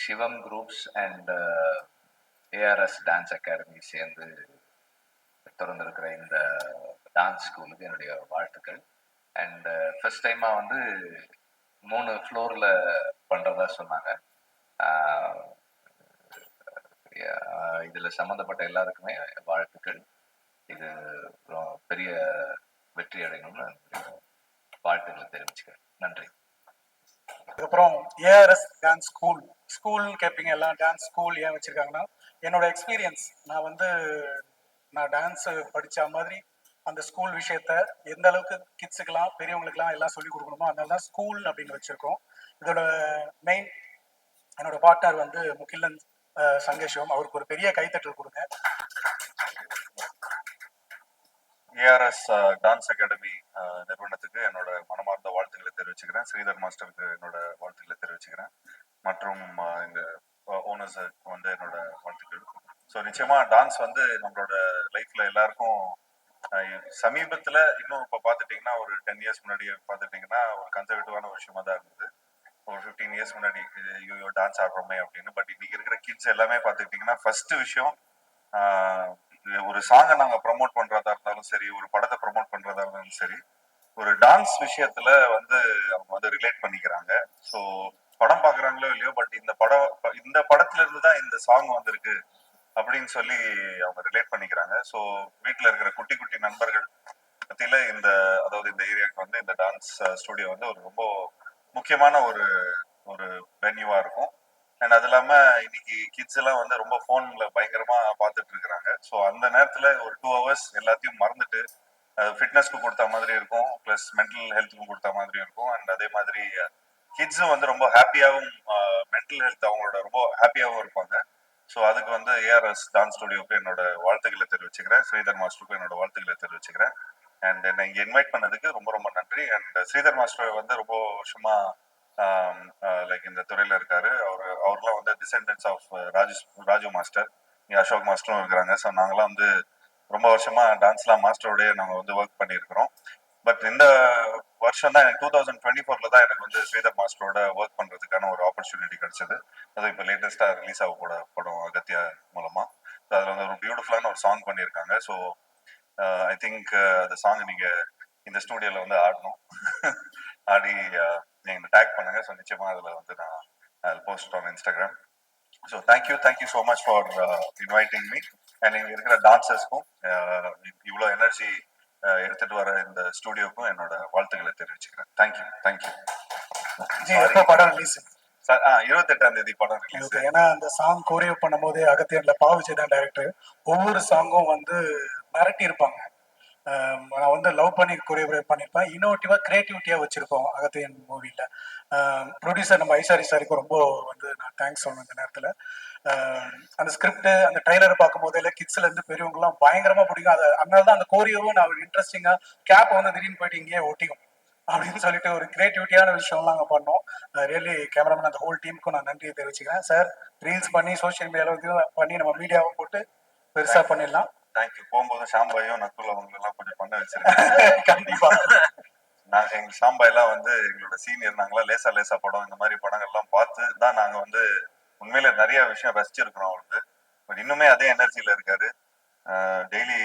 Sivam Groups and ARS Dance Academy சேர்ந்து திறந்திருக்கிற இந்த டான்ஸ் ஸ்கூலுக்கு என்னுடைய வாழ்த்துக்கள். அண்ட் ஃபர்ஸ்ட் டைமாக வந்து 3 ஃப்ளோரில் பண்ணுறதா சொன்னாங்க. இதில் சம்மந்தப்பட்ட எல்லாருக்குமே வாழ்த்துக்கள். இது பெரிய வெற்றி அடையணும்னு வாழ்த்துக்களை தெரிவிச்சுக்கிறேன். நன்றி. அதுக்கப்புறம் ஏஆர்எஸ் டான்ஸ் ஸ்கூல் கேட்பீங்க, எல்லாம் டான்ஸ் ஸ்கூல் ஏன் வச்சிருக்காங்கன்னா என்னோட எக்ஸ்பீரியன்ஸ். நான் டான்ஸ் படித்த மாதிரி அந்த ஸ்கூல் விஷயத்த எந்த அளவுக்கு கிட்ஸுக்கெல்லாம் பெரியவங்களுக்கெல்லாம் எல்லாம் சொல்லிக் கொடுக்கணுமோ அதனால தான் ஸ்கூல் அப்படின்னு வச்சுருக்கோம். இதோட மெயின் என்னோட பார்ட்னர் வந்து முகிலன் சங்கேஷ்வம். அவருக்கு ஒரு பெரிய கைத்தட்டல் கொடுங்க. ஏஆர்எஸ் டான்ஸ் அகாடமி நிறுவனத்துக்கு என்னோட மனமார்ந்த வாழ்த்துக்களை தெரிவிச்சுக்கிறேன். ஸ்ரீதர் மாஸ்டருக்கு என்னோட வாழ்த்துக்களை தெரிவிச்சுக்கிறேன். மற்றும் எங்க ஓனர்ஸுக்கு வந்து என்னோட வாழ்த்துக்கள். ஸோ நிச்சயமா டான்ஸ் வந்து நம்மளோட லைஃப்ல எல்லாருக்கும் சமீபத்தில் இன்னும் இப்போ பார்த்துட்டிங்கன்னா ஒரு 10 இயர்ஸ் முன்னாடி பார்த்துட்டிங்கன்னா ஒரு கன்சர்வேட்டிவான விஷயமா தான் இருந்தது. ஒரு 15 இயர்ஸ் முன்னாடி ஐயோ டான்ஸ் ஆடுறோமே அப்படின்னு. பட் இன்னைக்கு இருக்கிற கிட்ஸ் எல்லாமே பார்த்துக்கிட்டிங்கன்னா ஃபர்ஸ்ட் விஷயம் ஒரு சாங்கை நாங்கள் ப்ரமோட் பண்ணுறதா இருந்தாலும் சரி, ஒரு படத்தை ப்ரமோட் பண்ணுறதா இருந்தாலும் சரி, ஒரு டான்ஸ் விஷயத்துல வந்து அவங்க வந்து ரிலேட் பண்ணிக்கிறாங்க. ஸோ படம் பார்க்குறாங்களோ இல்லையோ, பட் இந்த படத்துல இருந்து தான் இந்த சாங் வந்திருக்கு அப்படின்னு சொல்லி அவங்க ரிலேட் பண்ணிக்கிறாங்க. ஸோ வீட்டில் இருக்கிற குட்டி குட்டி நண்பர்கள் மத்தியில அதாவது இந்த ஏரியாவுக்கு வந்து இந்த டான்ஸ் ஸ்டுடியோ வந்து ஒரு ரொம்ப முக்கியமான ஒரு வென்யூவா இருக்கும். அண்ட் அது இல்லாம இன்னைக்கு கிட்ஸ் எல்லாம் வந்து ரொம்ப போன்ல பயங்கரமா பார்த்துட்டு இருக்கிறாங்க. ஸோ அந்த நேரத்துல ஒரு 2 hours எல்லாத்தையும் மறந்துட்டு ஃபிட்னஸ்க்கு கொடுத்த மாதிரி இருக்கும், பிளஸ் மென்டல் ஹெல்த்துக்கும் கொடுத்த மாதிரி இருக்கும். அண்ட் அதே மாதிரி கிட்ஸும் வந்து ரொம்ப ஹாப்பியாகவும் மென்டல் ஹெல்த் அவங்களோட ரொம்ப ஹாப்பியாகவும் இருப்பாங்க. ஸோ அதுக்கு வந்து ஏஆர்எஸ் டான்ஸ் ஸ்டுடியோக்கு என்னோட வாழ்த்துக்களை தெரிவிச்சுக்கிறேன். ஸ்ரீதர் மாஸ்டருக்கும் என்னோட வாழ்த்துக்களை தெரிவிச்சுக்கிறேன். அண்ட் என்னை இங்கே இன்வைட் பண்ணதுக்கு ரொம்ப ரொம்ப நன்றி. அண்ட் ஸ்ரீதர் மாஸ்டர் வந்து ரொம்ப வருஷமா லைக் இந்த துறையில இருக்காரு. அவர்லாம் வந்து டிசெண்டன்ஸ் ஆஃப் ராஜு மாஸ்டர், இங்கே அசோக் மாஸ்டரும் இருக்கிறாங்க. ஸோ நாங்களாம் வந்து ரொம்ப வருஷமா டான்ஸ்லாம் மாஸ்டரோடய நாங்கள் வந்து ஒர்க் பண்ணியிருக்கிறோம். பட் இந்த வருஷம் தான் எனக்கு 2024 தான் எனக்கு வந்து ஸ்ரீதர் மாஸ்டரோட ஒர்க் பண்றதுக்கான ஒரு ஆப்பர்ச்சுனிட்டி கிடைச்சது. அது இப்போ லேட்டஸ்டா ரிலீஸ் ஆக கூட படம் அகத்தியா மூலமா. அதுல வந்து ஒரு பியூட்டிஃபுல்லான ஒரு சாங் பண்ணியிருக்காங்க. ஸோ ஐ திங்க் அந்த சாங் நீங்க இந்த ஸ்டூடியோல வந்து ஆடணும். ஆடி நீங்க டேக் பண்ணுங்க. ஸோ நிச்சயமா அதுல வந்து நான் post on Instagram. So thank you so much for inviting me. And இங்க இருக்கிற டான்சர்ஸ்க்கும் இவ்வளோ எனர்ஜி எடுத்துட்டு வர இந்த ஸ்டுடியோக்கும் என்னோட வாழ்த்துக்களை தெரிவிச்சுக்கிறேன். தேங்க்யூ. படம் ரிலீஸ் 28ஆம் தேதி படம் ரிலீஸ். ஏன்னா அந்த சாங் கோரியோ பண்ணும் போது அகத்தியன்ல பாவிஜய் தான் டைரக்டர். ஒவ்வொரு சாங்கும் வந்து மிரட்டி இருப்பாங்க. நான் வந்து லவ் பண்ணி கொரியோகிராஃப் பண்ணியிருப்பேன். இன்னோவேட்டிவா கிரியேட்டிவிட்டியா வச்சிருப்போம் அகத்தியன் மூவில. ப்ரொடியூசர் நம்ம ஐசாரி சாருக்கு ரொம்ப வந்து நான் தேங்க்ஸ் சொல்லணும் இந்த நேரத்தில். அந்த ஸ்கிரிப்ட் அந்த ட்ரைலரை பார்க்கும் போதே கிட்ஸ்ல இருந்து பெரியவங்கலாம் பயங்கரமா பிடிக்கும். அதனால தான் அந்த கோரியோவும் நான் இன்ட்ரெஸ்டிங்கா கேப் வந்து திடீர்னு போயிட்டு இங்கேயே ஒட்டிக்கும் அப்படின்னு சொல்லிட்டு ஒரு கிரியேட்டிவிட்டியான விஷயம்லாம் நாங்கள் பண்ணோம். ரியலி கேமராமேன் அந்த ஹோல் டீமுக்கும் நான் நன்றியை தெரிவிச்சுக்கிறேன். சார் ரீல்ஸ் பண்ணி சோசியல் மீடியாவில் பண்ணி நம்ம மீடியாவை போட்டு பெருசா பண்ணிடலாம். தேங்க்யூ. போகும்போது ஷாம்பாயும் நக்குல் அவங்க எல்லாம் கொஞ்சம் பண்ண வச்சிருக்கேன். கண்டிப்பா. எங்க ஷாம்பாயெல்லாம் வந்து எங்களோட சீனியர். நாங்களாம் லேசா படம் இந்த மாதிரி படங்கள்லாம் பார்த்து தான் நாங்க வந்து உண்மையில நிறைய விஷயம் ரசிச்சிருக்கிறோம் அவருக்கு. பட் இன்னுமே அதே எனர்ஜியில இருக்காரு. டெய்லி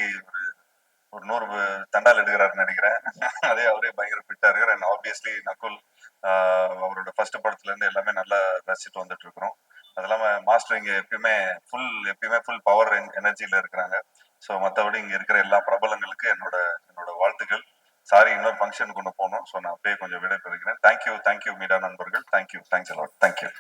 ஒரு 100 தண்டால் எடுக்கிறாருன்னு நினைக்கிறேன். அதே அவரே பயங்கர ஃபிட்டா இருக்காரு. அண்ட் ஆப்வியஸ்லி நக்குல் அவரோட ஃபர்ஸ்ட் படத்துல இருந்து எல்லாமே நல்லா ரசிச்சுட்டு வந்துட்டு இருக்கிறோம். அது இல்லாம மாஸ்டர் இங்க எப்பயுமே ஃபுல் பவர் எனர்ஜியில இருக்கிறாங்க. ஸோ மற்றபடி இங்க இருக்கிற எல்லா பிரபலங்களுக்கு என்னோட வாழ்த்துக்கள். சாரி, இன்னொரு ஃபங்க்ஷனுக்கு கொண்டு போகணும். ஸோ நான் அப்படியே கொஞ்சம் விடை பெறுகிறேன். தேங்க்யூ மீடியா நண்பர்கள். Thanks a lot. தேங்க்யூ.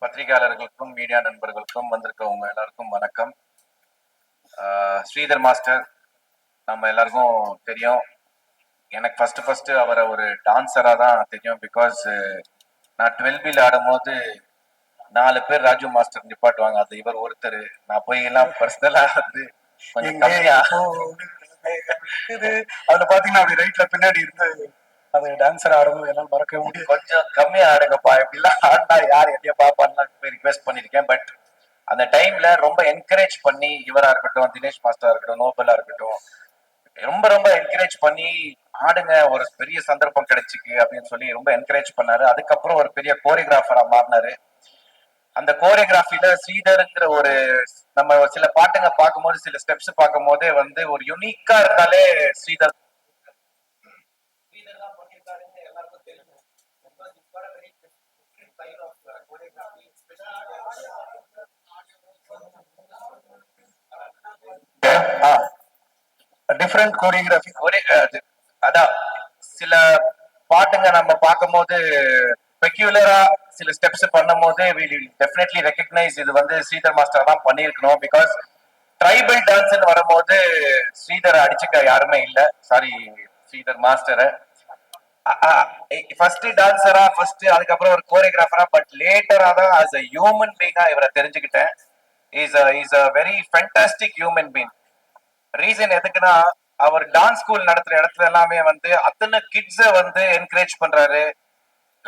பத்திரிகையாளர்களுக்கும் மீடியா நண்பர்களுக்கும் வந்திருக்கவங்க எல்லாருக்கும் வணக்கம். ஸ்ரீதர் மாஸ்டர் நம்ம எல்லாருக்கும் தெரியும். எனக்கு ஃபர்ஸ்ட் அவரை ஒரு டான்ஸரா தான் தெரியும். பிகாஸ் நான் 12B ஆடும் போது 4 பேர் ராஜு மாஸ்டர் நிப்பாட்டுவாங்க. அது இவர் ஒருத்தர். நான் போய் எல்லாம் பர்சனலா வந்து கொஞ்சம் கம்மியா அதுல பாத்தீங்கன்னா அப்படி ரைட்ல பின்னாடி இருந்து அது டான்ஸர் ஆடும்போது எல்லாம் மறக்க முடியும். கொஞ்சம் கம்மியா ஆடுங்கப்பா, இப்படிலாம் ஆடினா யார் என்னைய பாப்பான்னு ரிக்வெஸ்ட் பண்ணிருக்கேன். பட் அந்த டைம்ல ரொம்ப என்கரேஜ் பண்ணி இவரா இருக்கட்டும், தினேஷ் மாஸ்டரா இருக்கட்டும், நோபலா இருக்கட்டும், ரொம்ப ரொம்ப என்கரேஜ் பண்ணி ஆடுங்க, ஒரு பெரிய சந்தர்ப்பம் கிடைச்சிக்கு அப்படின்னு சொல்லி ரொம்ப என்கரேஜ் பண்ணாரு. அதுக்கப்புறம் ஒரு பெரிய கோரியோகிராஃபரா மாறினாரு. அந்த கோரியோகிராஃபில ஸ்ரீதர்ங்கிற ஒரு நம்ம சில பாட்டுங்க பார்க்கும்போது சில ஸ்டெப்ஸ் பார்க்கும் போதே வந்து ஒரு யுனிக்கா இருந்தாலே ஸ்ரீதர் ஸ்ரீதர் தான் பண்ணியிருக்காருன்னு எல்லாருக்கும் தெரியும். Because he's got a very different style of choreography, different choreography. ஒரே அதான் சில பாட்டுங்க நம்ம பார்க்கும்போது பெக்யூலரா சில ஸ்டெப்ஸ் பண்ணும்போது we will definitely recognize இது வந்து ஸ்ரீதர் மாஸ்டர் தான் பண்ணியிருக்கணும். பிகாஸ் ட்ரைபல் டான்ஸ் வரும்போது ஸ்ரீதர் அடிச்சுக்க யாருமே இல்ல. சாரி ஸ்ரீதர் மாஸ்டரை ஃபர்ஸ்ட் டான்சரா ஃபர்ஸ்ட் அதுக்கப்புறம் ஒரு கோரியோகிராஃபரா பட் லேட்டரா தான் ஆஸ் அ ஹியூமன் பீங்கா இவரை தெரிஞ்சுக்கிட்டேன். Is a very fantastic human being. Reason எதுக்குன்னா அவர் டான்ஸ் ஸ்கூல் நடத்துற இடத்துல எல்லாமே வந்து அத்தனை கிட்ஸ வந்து என்கரேஜ் பண்றாரு.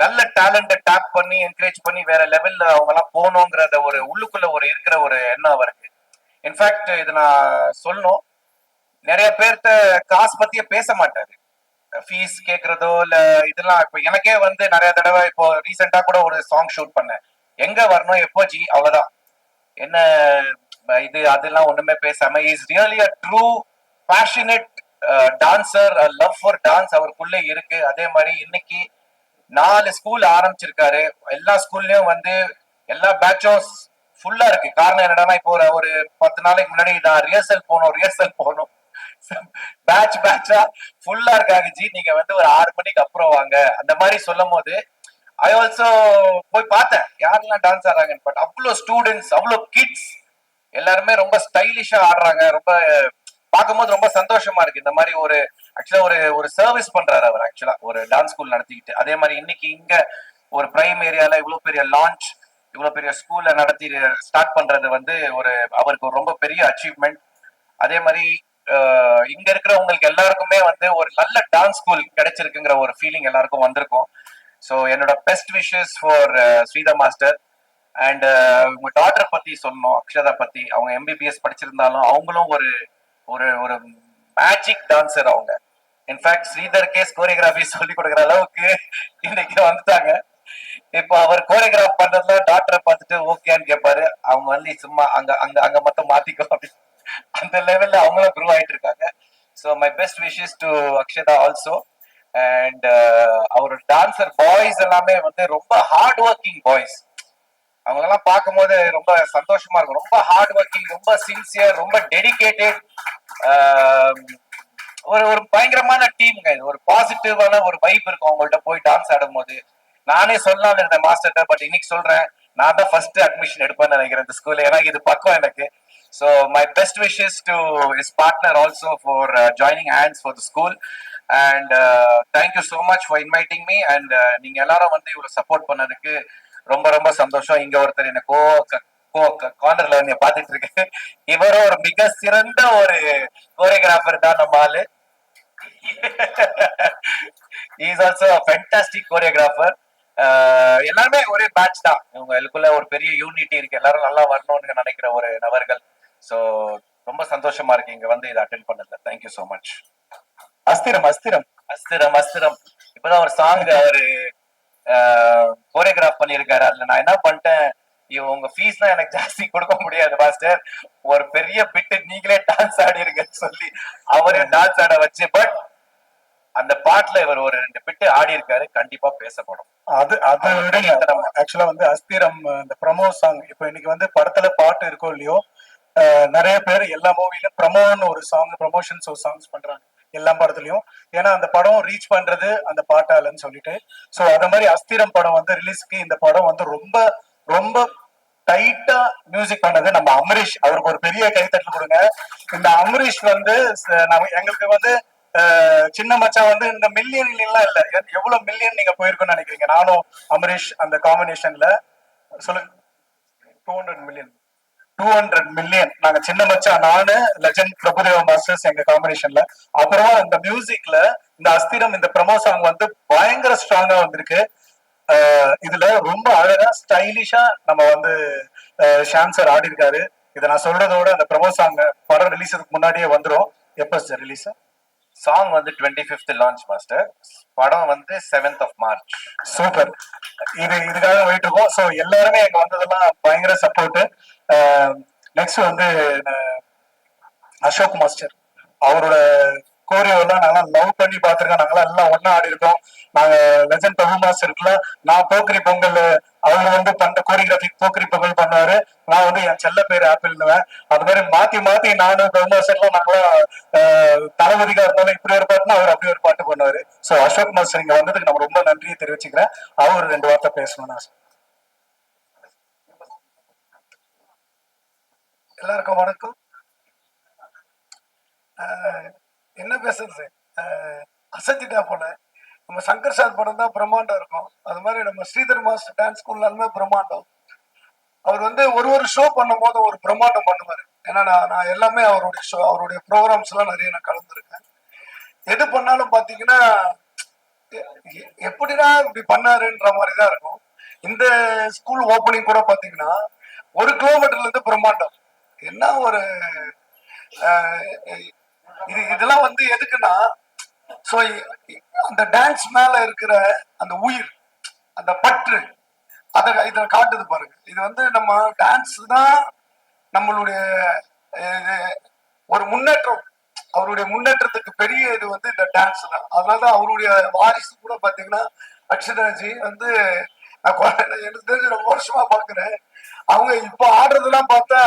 நல்ல டேலண்ட டேப் பண்ணி என்கரேஜ் பண்ணி வேற லெவல்ல அவங்க எல்லாம் போகணுங்கிறத ஒரு உள்ளுக்குள்ள ஒரு இருக்கிற ஒரு எண்ணம் அவருக்கு. இன்ஃபேக்ட் இது நான் சொல்லணும், நிறைய பேர்த்த காசு பத்தியே பேச மாட்டாரு. ஃபீஸ் கேக்குறதோ இல்ல இதெல்லாம் இப்ப எனக்கே வந்து நிறைய தடவை இப்போ ரீசெண்டா கூட ஒரு சாங் ஷூட் பண்ணேன். எங்க வரணும் எப்போ ஜி அவ்வளவுதான். என்ன இது அதெல்லாம் ஒண்ணுமே பேசாம is really a true passionate dancer. Love for dance அவருக்குள்ள இருக்கு. அதே மாதிரி இன்னைக்கு 4 ஸ்கூல் ஆரம்பிச்சிருக்காரு. எல்லா ஸ்கூல்லயும் வந்து எல்லா பேட்சும் ஃபுல்லா இருக்கு. காரணம் என்னன்னா இப்போ ஒரு 10 நாளைக்கு முன்னாடி நான் ரிஹர்சல் போகணும் பேட்சா ஃபுல்லா இருக்காங்க ஜி, நீங்க வந்து ஒரு 6 மணிக்கு அப்புறம் வாங்க அந்த மாதிரி சொல்லும் போது ஐ ஆல்சோ போய் பார்த்தேன் யாரெல்லாம் டான்ஸ் ஆடுறாங்கன்னு. பட் அவ்வளோ ஸ்டூடெண்ட்ஸ் அவ்வளோ கிட்ஸ் எல்லாருமே ரொம்ப ஸ்டைலிஷா ஆடுறாங்க. ரொம்ப பார்க்கும்போது ரொம்ப சந்தோஷமா இருக்கு. இந்த மாதிரி ஒரு ஆக்சுவலா ஒரு ஒரு சர்வீஸ் பண்றாரு அவர் ஆக்சுவலா ஒரு டான்ஸ் ஸ்கூல் நடத்திக்கிட்டு. அதே மாதிரி இன்னைக்கு இங்க ஒரு பிரைம் ஏரியால இவ்வளவு பெரிய லான்ச் இவ்வளவு பெரிய ஸ்கூல்ல நடத்தி ஸ்டார்ட் பண்றது வந்து ஒரு அவருக்கு ஒரு ரொம்ப பெரிய அச்சீவ்மெண்ட். அதே மாதிரி இங்க இருக்கிறவங்களுக்கு எல்லாருக்குமே வந்து ஒரு நல்ல டான்ஸ் ஸ்கூல் கிடைச்சிருக்குங்கிற ஒரு ஃபீலிங் எல்லாருக்கும் வந்திருக்கும். ஸோ என்னோட best wishes for Sridhar master. And உங்க டாட்டர் பத்தி சொன்னோம், அக்ஷதா பத்தி. அவங்க எம்பிபிஎஸ் படிச்சிருந்தாலும் அவங்களும் ஒரு ஒரு ஒரு மேஜிக் டான்சர் அவங்க. இன்ஃபேக்ட் ஸ்ரீதர்கே கோரியோகிராஃபி சொல்லி கொடுக்குற அளவுக்கு இன்னைக்கு வந்துட்டாங்க. இப்போ அவர் கோரியோகிராஃப் பண்றதுல டாக்டரை பார்த்துட்டு ஓகேன்னு கேட்பாரு. அவங்க வந்து சும்மா அங்க அங்க அங்க மட்டும் மாத்திக்கோ அப்படின்னு அந்த லெவல்ல அவங்களும் க்ரூ ஆயிட்டு இருக்காங்க. So my best wishes to Akshata also. And our dancer boys எல்லாமே வந்து ரொம்ப ஹார்ட் ஒர்க்கிங் பாய்ஸ். அவங்க எல்லாம் பார்க்கும் போது ரொம்ப சந்தோஷமா இருக்கும். ரொம்ப ஹார்ட் ஒர்க்கிங், ரொம்ப சின்சியர், ரொம்ப டெடிகேட்டட். ஒரு ஒரு பயங்கரமான டீமுங்க. இது ஒரு பாசிட்டிவான ஒரு வைப் இருக்கும் அவங்கள்ட்ட போய் டான்ஸ் ஆடும் போது. நானே சொல்லலாம்னு இருந்தேன் மாஸ்டர்கிட்ட, பட் இன்னைக்கு சொல்றேன் நான் தான் ஃபர்ஸ்ட் அட்மிஷன் எடுப்பேன்னு நினைக்கிறேன் இந்த ஸ்கூல்ல. ஏன்னா இது பக்கம் எனக்கு. So my best wishes to is partner also for joining hands for the school. And thank you so much for inviting me. And நீங்க எல்லாரும் வந்து இவ்வளவு சப்போர்ட் பண்ணதுக்கு ரொம்ப ரொம்ப சந்தோஷம். இங்க ஒருத்தர் என்ன கார்னர்ல வந்து பாத்துட்டு இருக்கு. இவரும் ஒரு மிக சிறந்த ஒரு கோரியோகிராஃபர் தான் நம்ம ஆளு. Is also fantastic choreographer. எல்லாருமே ஒரே பேட்ச் தான். இவங்களுக்குள்ள ஒரு பெரிய யூனிட்டி இருக்கு. எல்லாரும் நல்லா வரணும்னு நினைக்கிற ஒரு நபர்கள். ஸோ ரொம்ப சந்தோஷமா இருக்கு இங்க வந்து இதை அட்டென்ட் பண்ணதுல. Thank you so much. அஸ்திரம் அஸ்திரம் அஸ்திரம் அஸ்திரம் இப்பதான் ஒரு சாங் அவரு கோரியோகிராஃப் பண்ணியிருக்காரு. அதுல நான் என்ன பண்ணிட்டேன், உங்க ஃபீஸ் தான் எனக்கு ஜாஸ்தி கொடுக்க முடியாது மாஸ்டர், ஒரு பெரிய பிட்டு நீங்களே டான்ஸ் ஆடி இருக்கன்னு சொல்லி அவரே டான்ஸ் ஆட வச்சு. பட் அந்த பாட்டுல இவர் ஒரு 2 பிட்டு ஆடி இருக்காரு. கண்டிப்பா பேசப்படும். அது அதை விட ஆக்சுவலா வந்து அஸ்திரம் இந்த ப்ரமோ சாங் இப்போ இன்னைக்கு வந்து படத்துல பாட்டு இருக்கோ இல்லையோ, நிறைய பேர் எல்லா மூவிலும் ப்ரமோன்னு ஒரு சாங், ப்ரமோஷன்ஸ் ஒரு சாங்ஸ் பண்றாங்க எல்லா படத்துலயும். ஏன்னா அந்த படம் ரீச் பண்றது அந்த பாட்டாலன்னு சொல்லிட்டு. ஸோ அத மாதிரி அஸ்திரம் படம் வந்து ரிலீஸ்க்கு இந்த படம் வந்து ரொம்ப ரொம்ப டைட்டா மியூசிக் பண்ணது நம்ம அமரீஷ். அவருக்கு ஒரு பெரிய கைத்தட்டல் கொடுங்க. இந்த அமரீஷ் வந்து எங்களுக்கு வந்து சின்ன மச்சான் வந்து இந்த மில்லியன் எல்லாம் இல்ல, எவ்வளவு மில்லியன் நீங்க போயிருக்குன்னு நினைக்கிறீங்க? நானும் அமரீஷ் அந்த காம்பினேஷன்ல சொல்லுங்க. 200 மில்லியன் நாங்க சின்ன மச்சான், நானு லெஜண்ட் பிரபுதேவா மாஸ்டர்ஸ் எங்க காம்பினேஷன்ல. அப்புறம் இந்த மியூசிக்ல இந்த அஸ்திரம் இந்த ப்ரமோ சாங் வந்து பயங்கர ஸ்ட்ராங்கா வந்திருக்கு. இதுல ரொம்ப அழகா ஸ்டைலிஷா நம்ம வந்து ஷாம் சார் ஆடி இருக்காரு. இதை நான் சொல்றதோட அந்த ப்ரமோ சாங் படம் ரிலீஸுக்கு முன்னாடியே வந்துடும். எப்ப சார் ரிலீஸ்? சாங் வந்து 25th லான்ச் மாஸ்டர், படம் வந்து 7th of March. சூப்பர். இதுக்காக போயிட்டு இருக்கோம். ஸோ எல்லாருமே எங்க வந்ததெல்லாம் பயங்கர சப்போர்ட். நெக்ஸ்ட் வந்து அசோக் மாஸ்டர் அவரோட கோரியோலாம் நாங்களாம் லவ் பண்ணி பார்த்துருக்கோம். நாங்களாம் எல்லாம் ஒன்னா ஆடி இருக்கோம். நாங்க லெஜண்ட் பிரபு மாஸ்டர் இருக்குல்ல, நான் போக்கிரி பொங்கல், அவர் வந்து பண்ண கோரியோகிராஃபி போக்கிரி பொங்கல் பண்ணுவாரு. நான் வந்து என் செல்ல பேர் ஆப்பிள்னுவேன். அது மாதிரி மாத்தி மாத்தி நானும் பிரபு மாஸ்டர்லாம் நாங்களாம் தளபதிக்கா இருந்தாலும் இப்படி ஒரு பாட்டுனா அவர் அப்படி ஒரு பாட்டு பண்ணுவாரு. ஸோ அசோக் மாஸ்டர் இங்க வந்ததுக்கு நம்ம ரொம்ப நன்றியை தெரிவிச்சுக்கிறேன். அவர் 2 வார்த்தை பேசணும்னு ஆசை. எல்லாருக்கும் வணக்கம். என்ன பேசுறது, அசத்திட்டா போல. நம்ம சங்கர் சார் படம் தான் பிரம்மாண்டம் இருக்கும். அது மாதிரி நம்ம ஸ்ரீதர் மாஸ்டர் டான்ஸ் ஸ்கூல்லாலுமே பிரம்மாண்டம். அவர் வந்து ஒரு ஷோ பண்ணும் போது ஒரு பிரம்மாண்டம் பண்ணுவார். ஏன்னா நான் எல்லாமே அவருடைய ஷோ, அவருடைய ப்ரோக்ராம்ஸ் எல்லாம் நிறைய நான் கலந்துருக்கேன். எது பண்ணாலும் பாத்தீங்கன்னா எப்படின்னா இப்படி பண்ணாருன்ற மாதிரி தான் இருக்கும். இந்த ஸ்கூல் ஓப்பனிங் கூட பாத்தீங்கன்னா 1 கிலோமீட்டர்ல இருந்து பிரம்மாண்டம். என்ன ஒரு இதெல்லாம் வந்து எதுக்குன்னா, ஸோ அந்த டான்ஸ் மேல இருக்கிற அந்த உயிர், அந்த பற்று, அதை இதை காட்டுது பாருங்க. இது வந்து நம்ம டான்ஸ் தான் நம்மளுடைய ஒரு முன்னேற்றம். அவருடைய முன்னேற்றத்துக்கு பெரிய இது வந்து இந்த டான்ஸ் தான். அதனாலதான் அவருடைய வாரிசு கூட பாத்தீங்கன்னா அக்ஷராஜி வந்து எனக்கு தெரிஞ்சு ரொம்ப வருஷமா பாக்குறேன். அவங்க இப்ப ஆடுறதெல்லாம் பார்த்தா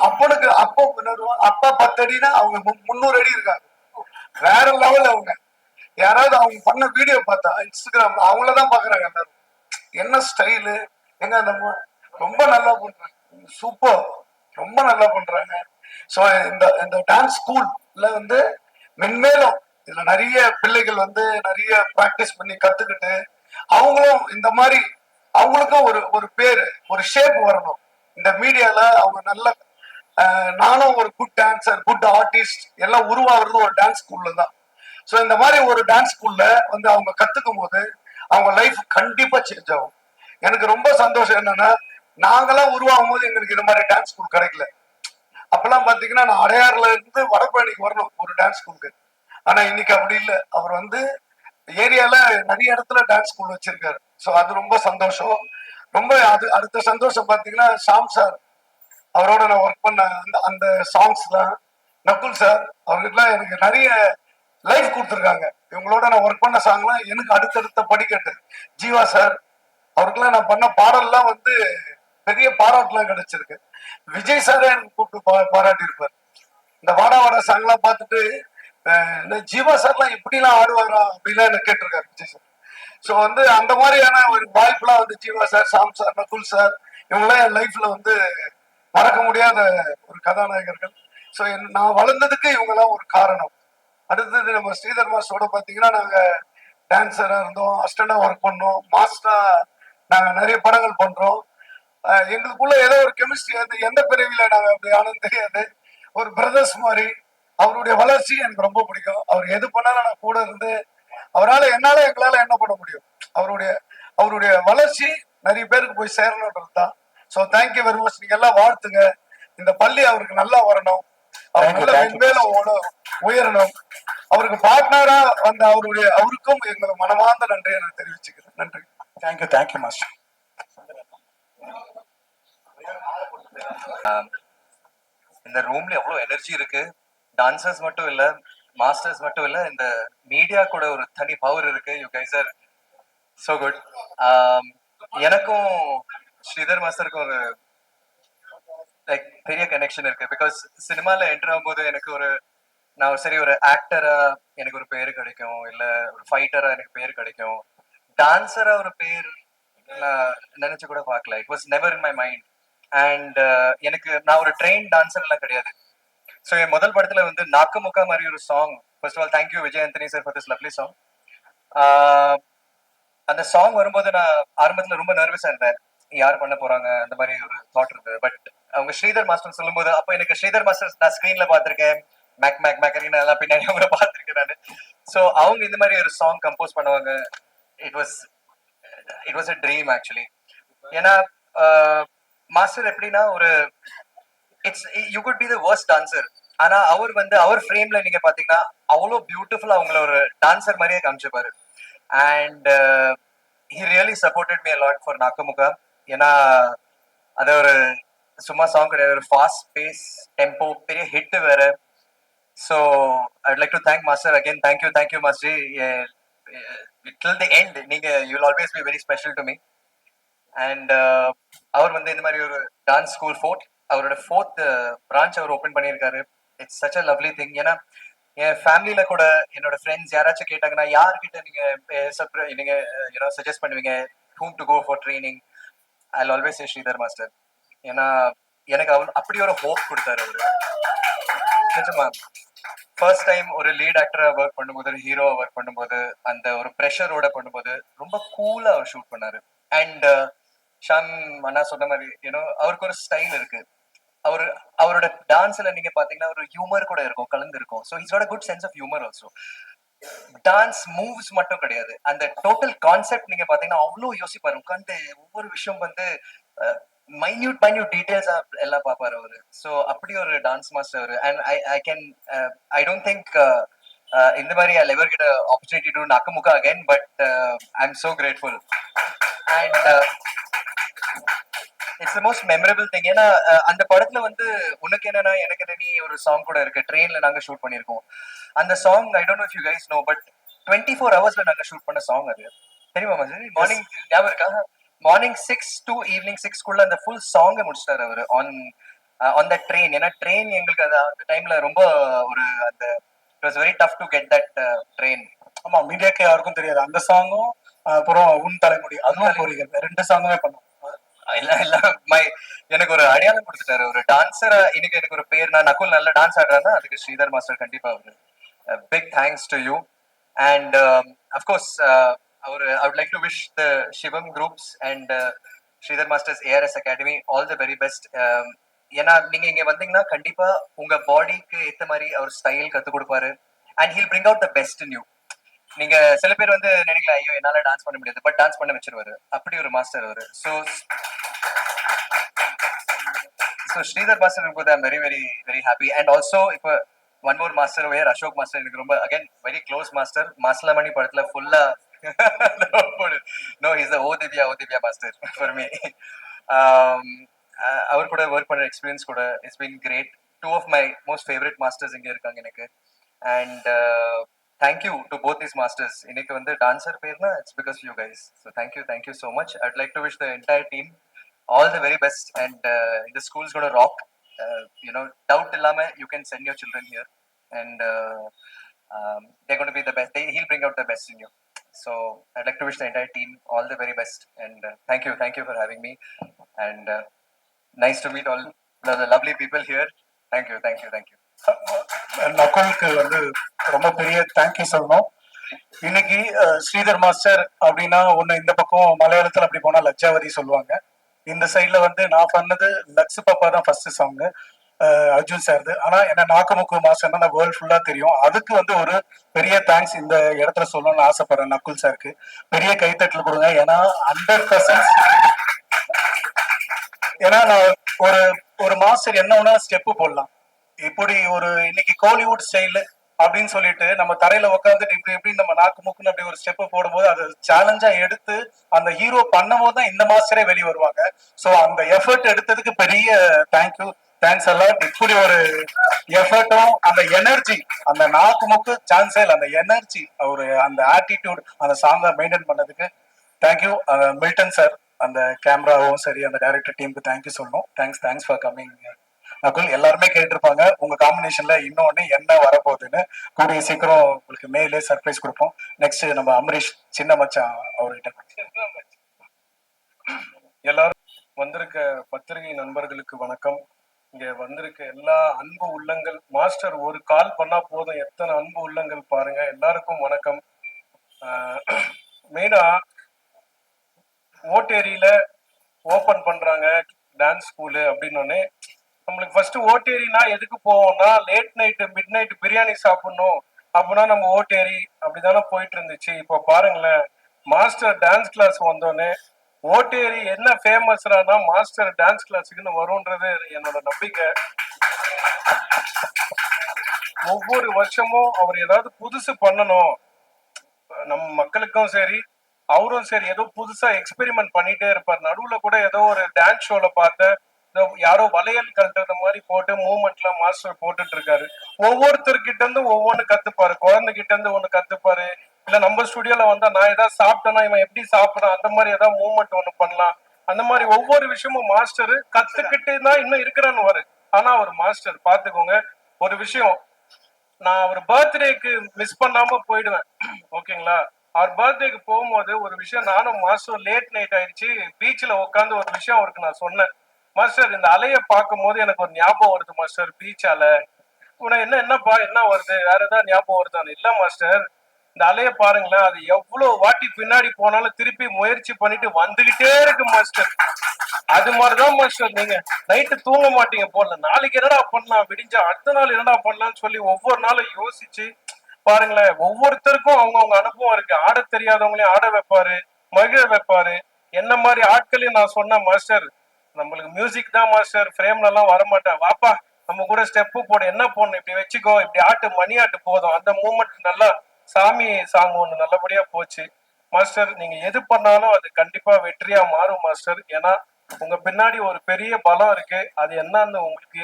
அப்பனுக்கு அப்பா 10 அடினா அவங்க 300 அடி இருக்காங்க. வேற லெவல். அவங்க யாராவது அவங்க பண்ண வீடியோ பார்த்தா இன்ஸ்டாகிராம்ல அவங்களதான் பாக்குறாங்க எல்லாரும். என்ன ஸ்டைலு, எங்க அந்த ரொம்ப நல்லா பண்றாங்க. சூப்பர், ரொம்ப நல்லா பண்றாங்க. ஸோ இந்த டான்ஸ் ஸ்கூல்ல வந்து மென்மேலும் இதுல நிறைய பிள்ளைகள் வந்து நிறைய பிராக்டிஸ் பண்ணி கத்துக்கிட்டு அவங்களும் இந்த மாதிரி அவங்களுக்கும் ஒரு பேரு, ஒரு ஷேப் வரணும். இந்த மீடியால அவங்க நல்ல நானும் ஒரு குட் டான்சர், குட் ஆர்டிஸ்ட் எல்லாம் உருவாகிறது ஒரு டான்ஸ் ஸ்கூல்ல தான். ஸோ இந்த மாதிரி ஒரு டான்ஸ் ஸ்கூல்ல வந்து அவங்க கத்துக்கும் போது அவங்க லைஃப் கண்டிப்பா சேஞ்ச் ஆகும். எனக்கு ரொம்ப சந்தோஷம் என்னன்னா, நாங்கெல்லாம் உருவாகும் போது எங்களுக்கு இந்த மாதிரி டான்ஸ் ஸ்கூல் கிடைக்கல. அப்பெல்லாம் பாத்தீங்கன்னா நான் அடையாறுல இருந்து வடபழனிக்கு வரணும் ஒரு டான்ஸ் ஸ்கூலுக்கு. ஆனா இன்னைக்கு அப்படி இல்லை. அவர் வந்து ஏரியால நிறைய இடத்துல டான்ஸ் ஸ்கூல் வச்சிருக்காரு. ஸோ அது ரொம்ப சந்தோஷம். ரொம்ப அடுத்த சந்தோஷம் பாத்தீங்கன்னா ஷாம் சார், அவரோட நான் ஒர்க் பண்ண அந்த சாங்ஸ்லாம், நக்குல் சார் அவர்கிட்ட எனக்கு நிறைய லைஃப் கொடுத்துருக்காங்க. இவங்களோட நான் ஒர்க் பண்ண சாங்லாம் எனக்கு அடுத்தடுத்த படிக்கட்டு. ஜீவா சார் அவருக்கெல்லாம் நான் பண்ண பாடல்லாம் வந்து பெரிய பாராட்டுலாம் கிடைச்சிருக்கு. விஜய் சாரே எனக்கு கூப்பிட்டு பாராட்டி இருப்பார். இந்த வாடா வாடா சாங்லாம் பார்த்துட்டு ஜீவா சார்லாம் இப்படிலாம் ஆடுவாரா அப்படிலாம் எனக்கு கேட்டிருக்காரு விஜய் சார். ஸோ வந்து அந்த மாதிரியான ஒரு வாய்ப்புலாம் வந்து ஜீவா சார், சாம் சார், நகுல் சார் இவங்களாம் என் லைஃப்ல வந்து மறக்க முடியாத ஒரு கதாநாயகர்கள். ஸோ நான் வளர்ந்ததுக்கு இவங்கெல்லாம் ஒரு காரணம். அடுத்தது நம்ம ஸ்ரீதர் மாஸ்டரோட பார்த்தீங்கன்னா நாங்க டான்ஸரா இருந்தோம், அசிஸ்டண்டா ஒர்க் பண்ணோம், மாஸ்டரா நாங்க நிறைய படங்கள் பண்றோம். எங்களுக்குள்ள ஏதோ ஒரு கெமிஸ்ட்ரி, அது எந்த பிறவில நாங்க அப்படி ஆனது தெரியாது. ஒரு பிரதர்ஸ் மாதிரி. அவருடைய வளர்ச்சி எனக்கு ரொம்ப பிடிக்கும். அவர் எது பண்ணாலும் நான் கூட இருந்து என்னால எங்களால என்ன பண்ண முடியும். அவருடைய வளர்ச்சி நிறைய பேருக்கு போய் சேரணுன்றது தான். So thank you very much. நீங்க எல்லாம் வாழ்த்துங்க. இந்த பள்ளி அவருக்கு நல்லா வரணும், அவர் மென்மேலும் உயரணும். அவருக்கு பார்ட்னரா வந்த அவருக்கும் எங்களை மனமார்ந்த நன்றியை நான் தெரிவிச்சுக்கிறேன். நன்றி. Thank you master. இந்த ரூம்ல எவ்வளவு எனர்ஜி இருக்கு. டான்சர்ஸ் மட்டும் இல்ல, மாஸ்டர்ஸ் மட்டும் இல்ல, இந்த மீடியா கூட ஒரு தனி பவர் இருக்கு. You guys are so good. எனக்கும் ஸ்ரீதர் மாஸ்டருக்கும் ஒரு லைக் பெரிய கனெக்ஷன் இருக்கு. பிகாஸ் சினிமால என்டர் ஆகும்போது எனக்கு நான் சரி ஒரு ஆக்டரா எனக்கு ஒரு பேர் கிடைக்கும், இல்ல ஒரு ஃபைட்டரா எனக்கு பேர் கிடைக்கும். டான்சரா ஒரு பேர் நான் நினைச்சு கூட பார்க்கல. It was never in my mind. And நான் ஒரு ட்ரெயின் டான்சர் எல்லாம் கிடையாது. ஸோ என் முதல் படத்துல வந்து நாக்கு முக்கா மாதிரி ஒரு song. First of all thank you Vijay Antony sir for this lovely song. அந்த சாங் வரும்போது நான் ஆரம்பத்துல ரொம்ப நர்வஸா இருந்தேன், யார் பண்ண போறாங்க அந்த மாதிரி ஒரு தாட் இருந்தது. பட் அவங்க ஸ்ரீதர் மாஸ்டர் சொல்லும்போது, அப்போ எனக்கு ஸ்ரீதர் மாஸ்டர் நான் ஸ்கிரீன்ல பார்த்திருக்கேன், மேக் எல்லாம் பின்னாடி அவங்கள பார்த்திருக்கேன் நான். ஸோ அவங்க இந்த மாதிரி ஒரு சாங் கம்போஸ் பண்ணுவாங்க. It was a dream actually. ஏன்னா மாஸ்டர் எப்படின்னா you could be the worst dancer, ஆனா அவர் ஃப்ரேம்ல நீங்க பாத்தீங்கன்னா அவ்வளோ பியூட்டிஃபுல்லா அவங்கள ஒரு டான்சர் மாதிரியே காமிச்சிருப்பாரு. And he really supported me a lot for Nakku Mukka. ஏன்னா அது ஒரு சும்மா சாங் கிடையாது, ஒரு ஃபாஸ்ட் பேஸ் டெம்போ பெரிய ஹிட் வேற. So I'd like to thank master again. Thank you master. Till the end நீங்க you will always be very special to me. And அவர் வந்து இந்த மாதிரி ஒரு டான்ஸ் ஸ்கூல் அவரோட ஃபோர்த் பிரான்ச் அவர் ஓப்பன் பண்ணியிருக்காரு. It's such a lovely thing. ஏன்னா என் ஃபேமிலியில கூட என்னோட ஃப்ரெண்ட்ஸ் யாராச்சும் கேட்டாங்கன்னா யார்கிட்ட நீங்க சஜஸ்ட் பண்ணுவீங்க whom to go for training, I'll always say Sridhar master. ஏன்னா எனக்கு அப்படி ஒரு ஹோப் கொடுத்தாரு அவரு. நிஜமா ஃபர்ஸ்ட் டைம் ஒரு லீட் ஆக்டரா ஒர்க் பண்ணும்போது, ஒரு ஹீரோவா ஒர்க் பண்ணும்போது, அந்த ஒரு ப்ரெஷரோட பண்ணும்போது ரொம்ப கூலா அவர் ஷூட் பண்ணாரு. அண்ட் ஷாம் அண்ணா சொன்ன மாதிரி அவருக்கு ஒரு ஸ்டைல் இருக்கு. அவரோட டான்ஸ்ல நீங்க பாத்தீங்கன்னா ஒரு ஹியூமர் கூட இருக்கும், கலந்து இருக்கும். So his got a good sense of humour also. Dance moves மட்டும் கிடையாது, அந்த டோட்டல் கான்செப்ட் நீங்க பாத்தீங்கன்னா அவ்வளோ யோசிப்பாரு. உட்காந்து ஒவ்வொரு விஷயம் வந்து மைன்யூட் டீடைல்ஸ் எல்லாம் பார்ப்பாரு அவரு. ஸோ அப்படி ஒரு டான்ஸ் மாஸ்டர் அவரு. அண்ட் ஐ டோன்ட் திங்க் இந்த மாதிரி ஐ எவர் get opportunity to Nakku Mukka again, but I am so grateful. And it's the most memorable thing. ஏன்னா அந்த படத்துல வந்து உனக்கு என்னன்னா எனக்கு என்ன நீ ஒரு சாங் கூட இருக்கு, ட்ரெயின்ல நாங்க ஷூட் பண்ணிருக்கோம். அந்த song I don't know if you guys know, but 24 ஹவர்ஸ்ல நாங்க ஷூட் பண்ண சாங் அது. தெரியுமா மச்சி? மார்னிங் ஞாபகம் இருக்கா? மார்னிங் 6 to ஈவினிங் 6 அந்த ஃபுல் சாங்கை முடிச்சிட்டாரு அவரு ஆன் த ட்ரெயின். ஏன்னா ட்ரெயின் எங்களுக்கு அந்த டைம்ல ரொம்ப ஒரு அந்த it was very tough to get that train. ஆமா, மீடியாக்கு யாருக்கும் தெரியாது அந்த சாங்கும். அப்புறம் உன் தலைமுடி அதுவும் கோரிகள் 2 சாங்குமே பண்ணோம். இல்ல எனக்கு ஒரு அடையாளம் கொடுத்துட்டாரு ஒரு டான்சரா. இன்னைக்கு எனக்கு ஒரு பேர், நான் நகுல் நல்ல டான்ஸ் ஆடுறாருன்னா அதுக்கு ஸ்ரீதர் மாஸ்டர் கண்டிப்பா அவரு. Big thanks to you. And of course அவர் I would like to wish the Sivam Groups and Sridhar master's ARS Academy all the very best. ஏன்னா நீங்க இங்க வந்தீங்கன்னா கண்டிப்பா உங்க பாடிக்கு ஏத்த மாதிரி அவர் ஸ்டைல் கத்து கொடுப்பாரு. And he'll bring out the best in you. நீங்க சில பேர் வந்து நினைக்கலாம் ஐயோ என்னால டான்ஸ் பண்ண முடியாது, பட் டான்ஸ் பண்ண வச்சிருவாரு. அப்படி ஒரு மாஸ்டர் அவரு. ஸோ ஸ்ரீதர் மாஸ்டர் இருக்கும்போது I'm very very very happy. And also இப்போ one more master where Ashok master எனக்கு ரொம்ப again very close master. Masilamani படத்துல ஃபுல்லா நோ இஸ் ஓ திவ்யா மாஸ்டர் ஃபார் மீ. அவர் கூட ஒர்க் பண்ண எக்ஸ்பீரியன்ஸ் கூட it's been great. 2 of my most favorite masters இங்க இருக்காங்க எனக்கு. And thank you to both these masters. இன்னைக்கு வந்து டான்சர் பேர்னா it's because you guys. So thank you so much. I'd like to wish the entire team all the very best. And the school's going to rock. Doubt illama you can send your children here, and they're going to be the best. He'll bring out the best in you. So I'd like to wish the entire team all the very best. And thank you for having me. And nice to meet all the lovely people here. Thank you. நகுலுக்கு வந்து ரொம்ப பெரிய thank you சொல்லணும். இன்னைக்கு Sridhar master அப்படின்னா ஒண்ணு இந்த பக்கம் மலையாளத்துல அப்படி போனா லஜ்ஜாவதி சொல்லுவாங்க. இந்த சைட்ல வந்து நான் பண்ணது லக்ஸ் பாப்பா தான் ஃபர்ஸ்ட் சாங் அர்ஜுன் சார்து. ஆனா என்ன நாக்குமுக்கு மாஸ்டர்னா நான் வேர்ல்ட் ஃபுல்லா தெரியும். அதுக்கு வந்து ஒரு பெரிய தேங்க்ஸ் இந்த இடத்துல சொல்லணும்னு ஆசைப்படுறேன் நக்குல் சாருக்கு. பெரிய கைத்தட்டல் கொடுங்க. ஏன்னா 100%. ஏன்னா நான் ஒரு மாஸ்டர் என்ன ஒண்ணா ஸ்டெப்பு போடலாம். இப்படி ஒரு இன்னைக்கு கோலிவுட் ஸ்டைல் அப்படின்னு சொல்லிட்டு நம்ம தரையில உட்காந்துட்டு இப்படி நம்ம நாக்கு மூக்குன்னு அப்படி ஒரு ஸ்டெப் போடும்போது அது சேலஞ்சா எடுத்து அந்த ஹீரோ பண்ணும் போது தான் இந்த மாஸ்டரே வெளியே வருவாங்க. ஸோ அந்த எஃபர்ட் எடுத்ததுக்கு பெரிய தேங்க்ஸ் எல்லாம். இப்படி ஒரு எஃபர்ட்டும் அந்த எனர்ஜி, அந்த நாக்கு மூக்கு சான்ஸே இல்லை, அந்த எனர்ஜி ஒரு அந்த ஆட்டிடியூட் அந்த சாங்கை மெயின்டைன் பண்ணதுக்கு தேங்க்யூ. மில்டன் சார் அந்த கேமராவும் சரி அந்த டைரக்டர் டீமுக்கு தேங்க்யூ சொல்லணும். Thanks for coming. நகுல் எல்லாருமே கேட்டிருப்பாங்க உங்க காம்பினேஷன்ல இன்னொன்னு என்ன வரப்போகுதுன்னு. கூடிய சீக்கிரம் உங்களுக்கு மெயிலே சர்ப்ரைஸ் கொடுப்போம். நெக்ஸ்ட் நம்ம அமரீஷ் சின்ன மச்சான் அவர்கிட்ட. எல்லாரும் வந்திருக்க பத்திரிகை நண்பர்களுக்கு வணக்கம். இங்க வந்திருக்க எல்லா அன்பு உள்ளங்கள், மாஸ்டர் ஒரு கால் பண்ணா போதும் எத்தனை அன்பு உள்ளங்கள் பாருங்க. எல்லாருக்கும் வணக்கம். மெயினா ஓட்டேரியில ஓபன் பண்றாங்க டான்ஸ் ஸ்கூலு அப்படின்னு நம்மளுக்கு ஃபர்ஸ்ட் ஓட்டேரினா எதுக்கு போவோம்னா late night midnight biryani சாப்பிடணும் அப்படின்னா நம்ம ஓட்டேரி அப்படிதானே போயிட்டு இருந்துச்சு. இப்போ பாருங்களேன், மாஸ்டர் டான்ஸ் கிளாஸ் வந்தோடனே ஓட்டேரி என்ன ஃபேமஸ்னா மாஸ்டர் டான்ஸ் கிளாஸுக்குன்னு வரும்ன்றது என்னோட நம்பிக்கை. ஒவ்வொரு வருஷமும் அவர் ஏதாவது புதுசு பண்ணணும், நம்ம மக்களுக்கும் சரி அவரும் சரி ஏதோ புதுசா எக்ஸ்பெரிமெண்ட் பண்ணிட்டே இருப்பார். நடுவுல கூட ஏதோ ஒரு டான்ஸ் ஷோல பார்த்தேன், ஏதோ யாரோ வளையல் கழட்டுற மாதிரி போட்டு மூவ்மெண்ட்லாம் மாஸ்டர் போட்டுட்டு இருக்காரு. ஒவ்வொருத்தர்கிட்ட இருந்து ஒவ்வொன்னு கத்துப்பாரு. குழந்தைகிட்ட இருந்து ஒண்ணு கத்துப்பாரு. இல்ல நம்ம ஸ்டுடியோல வந்தா நான் ஏதாவது சாப்பிட்டேன்னா இவன் எப்படி சாப்பிடுறான் அந்த மாதிரி ஏதாவது மூவ்மெண்ட் ஒண்ணு பண்ணலாம். அந்த மாதிரி ஒவ்வொரு விஷயமும் மாஸ்டர் கத்துக்கிட்டு தான் இன்னும் இருக்கிறான்னு வரு. ஆனா அவர் மாஸ்டர் பாத்துக்கோங்க ஒரு விஷயம், நான் அவர் பர்த்டேக்கு மிஸ் பண்ணாம போயிடுவேன். ஓகேங்களா? அவர் பர்த்டேக்கு போகும்போது ஒரு விஷயம், நானும் மாஸ்டர் லேட் நைட் ஆயிடுச்சு, பீச்ல உட்காந்து ஒரு விஷயம் அவருக்கு நான் சொன்னேன். மாஸ்டர் இந்த அலைய பார்க்கும் போது எனக்கு ஒரு ஞாபகம் வருது மாஸ்டர், பீச் அலை. உனக்கு என்னப்பா என்ன வருது, வேற ஏதாவது ஞாபகம் வருதான்னு. இல்ல மாஸ்டர், இந்த அலைய பாருங்களேன், அது எவ்வளவு வாட்டி பின்னாடி போனாலும் திருப்பி முயற்சி பண்ணிட்டு வந்துகிட்டே இருக்கு மாஸ்டர். அது மாதிரிதான் மாஸ்டர் நீங்க நைட்டு தூங்க மாட்டீங்க போல. நாளைக்கு என்னடா பண்ணலாம், விடிஞ்சா அடுத்த நாள் என்னடா பண்ணலாம்னு சொல்லி ஒவ்வொரு நாளும் யோசிச்சு பாருங்களேன். ஒவ்வொருத்தருக்கும் அவங்கவுங்க அனுபவம் இருக்கு. ஆட தெரியாதவங்களையும் ஆட வைப்பாரு, மகிழ வைப்பாரு. என்ன மாதிரி ஆட்களையும் நான் சொன்னேன் மாஸ்டர், நம்மளுக்கு மியூசிக் தான் மாஸ்டர், ஃப்ரேம்ல எல்லாம் வரமாட்டேன், வாப்பா நம்ம கூட ஸ்டெப்பு போடு, என்ன போடணும் இப்படி வச்சுக்கோ, இப்படி ஆட்டு மணி ஆட்டு போதும். அந்த மூமெண்ட் நல்லா சாமி சாங் ஒண்ணு நல்லபடியா போச்சு மாஸ்டர். நீங்க எது பண்ணாலும் அது கண்டிப்பா வெற்றியா மாறும் மாஸ்டர். ஏன்னா உங்க பின்னாடி ஒரு பெரிய பலம் இருக்கு. அது என்னன்னு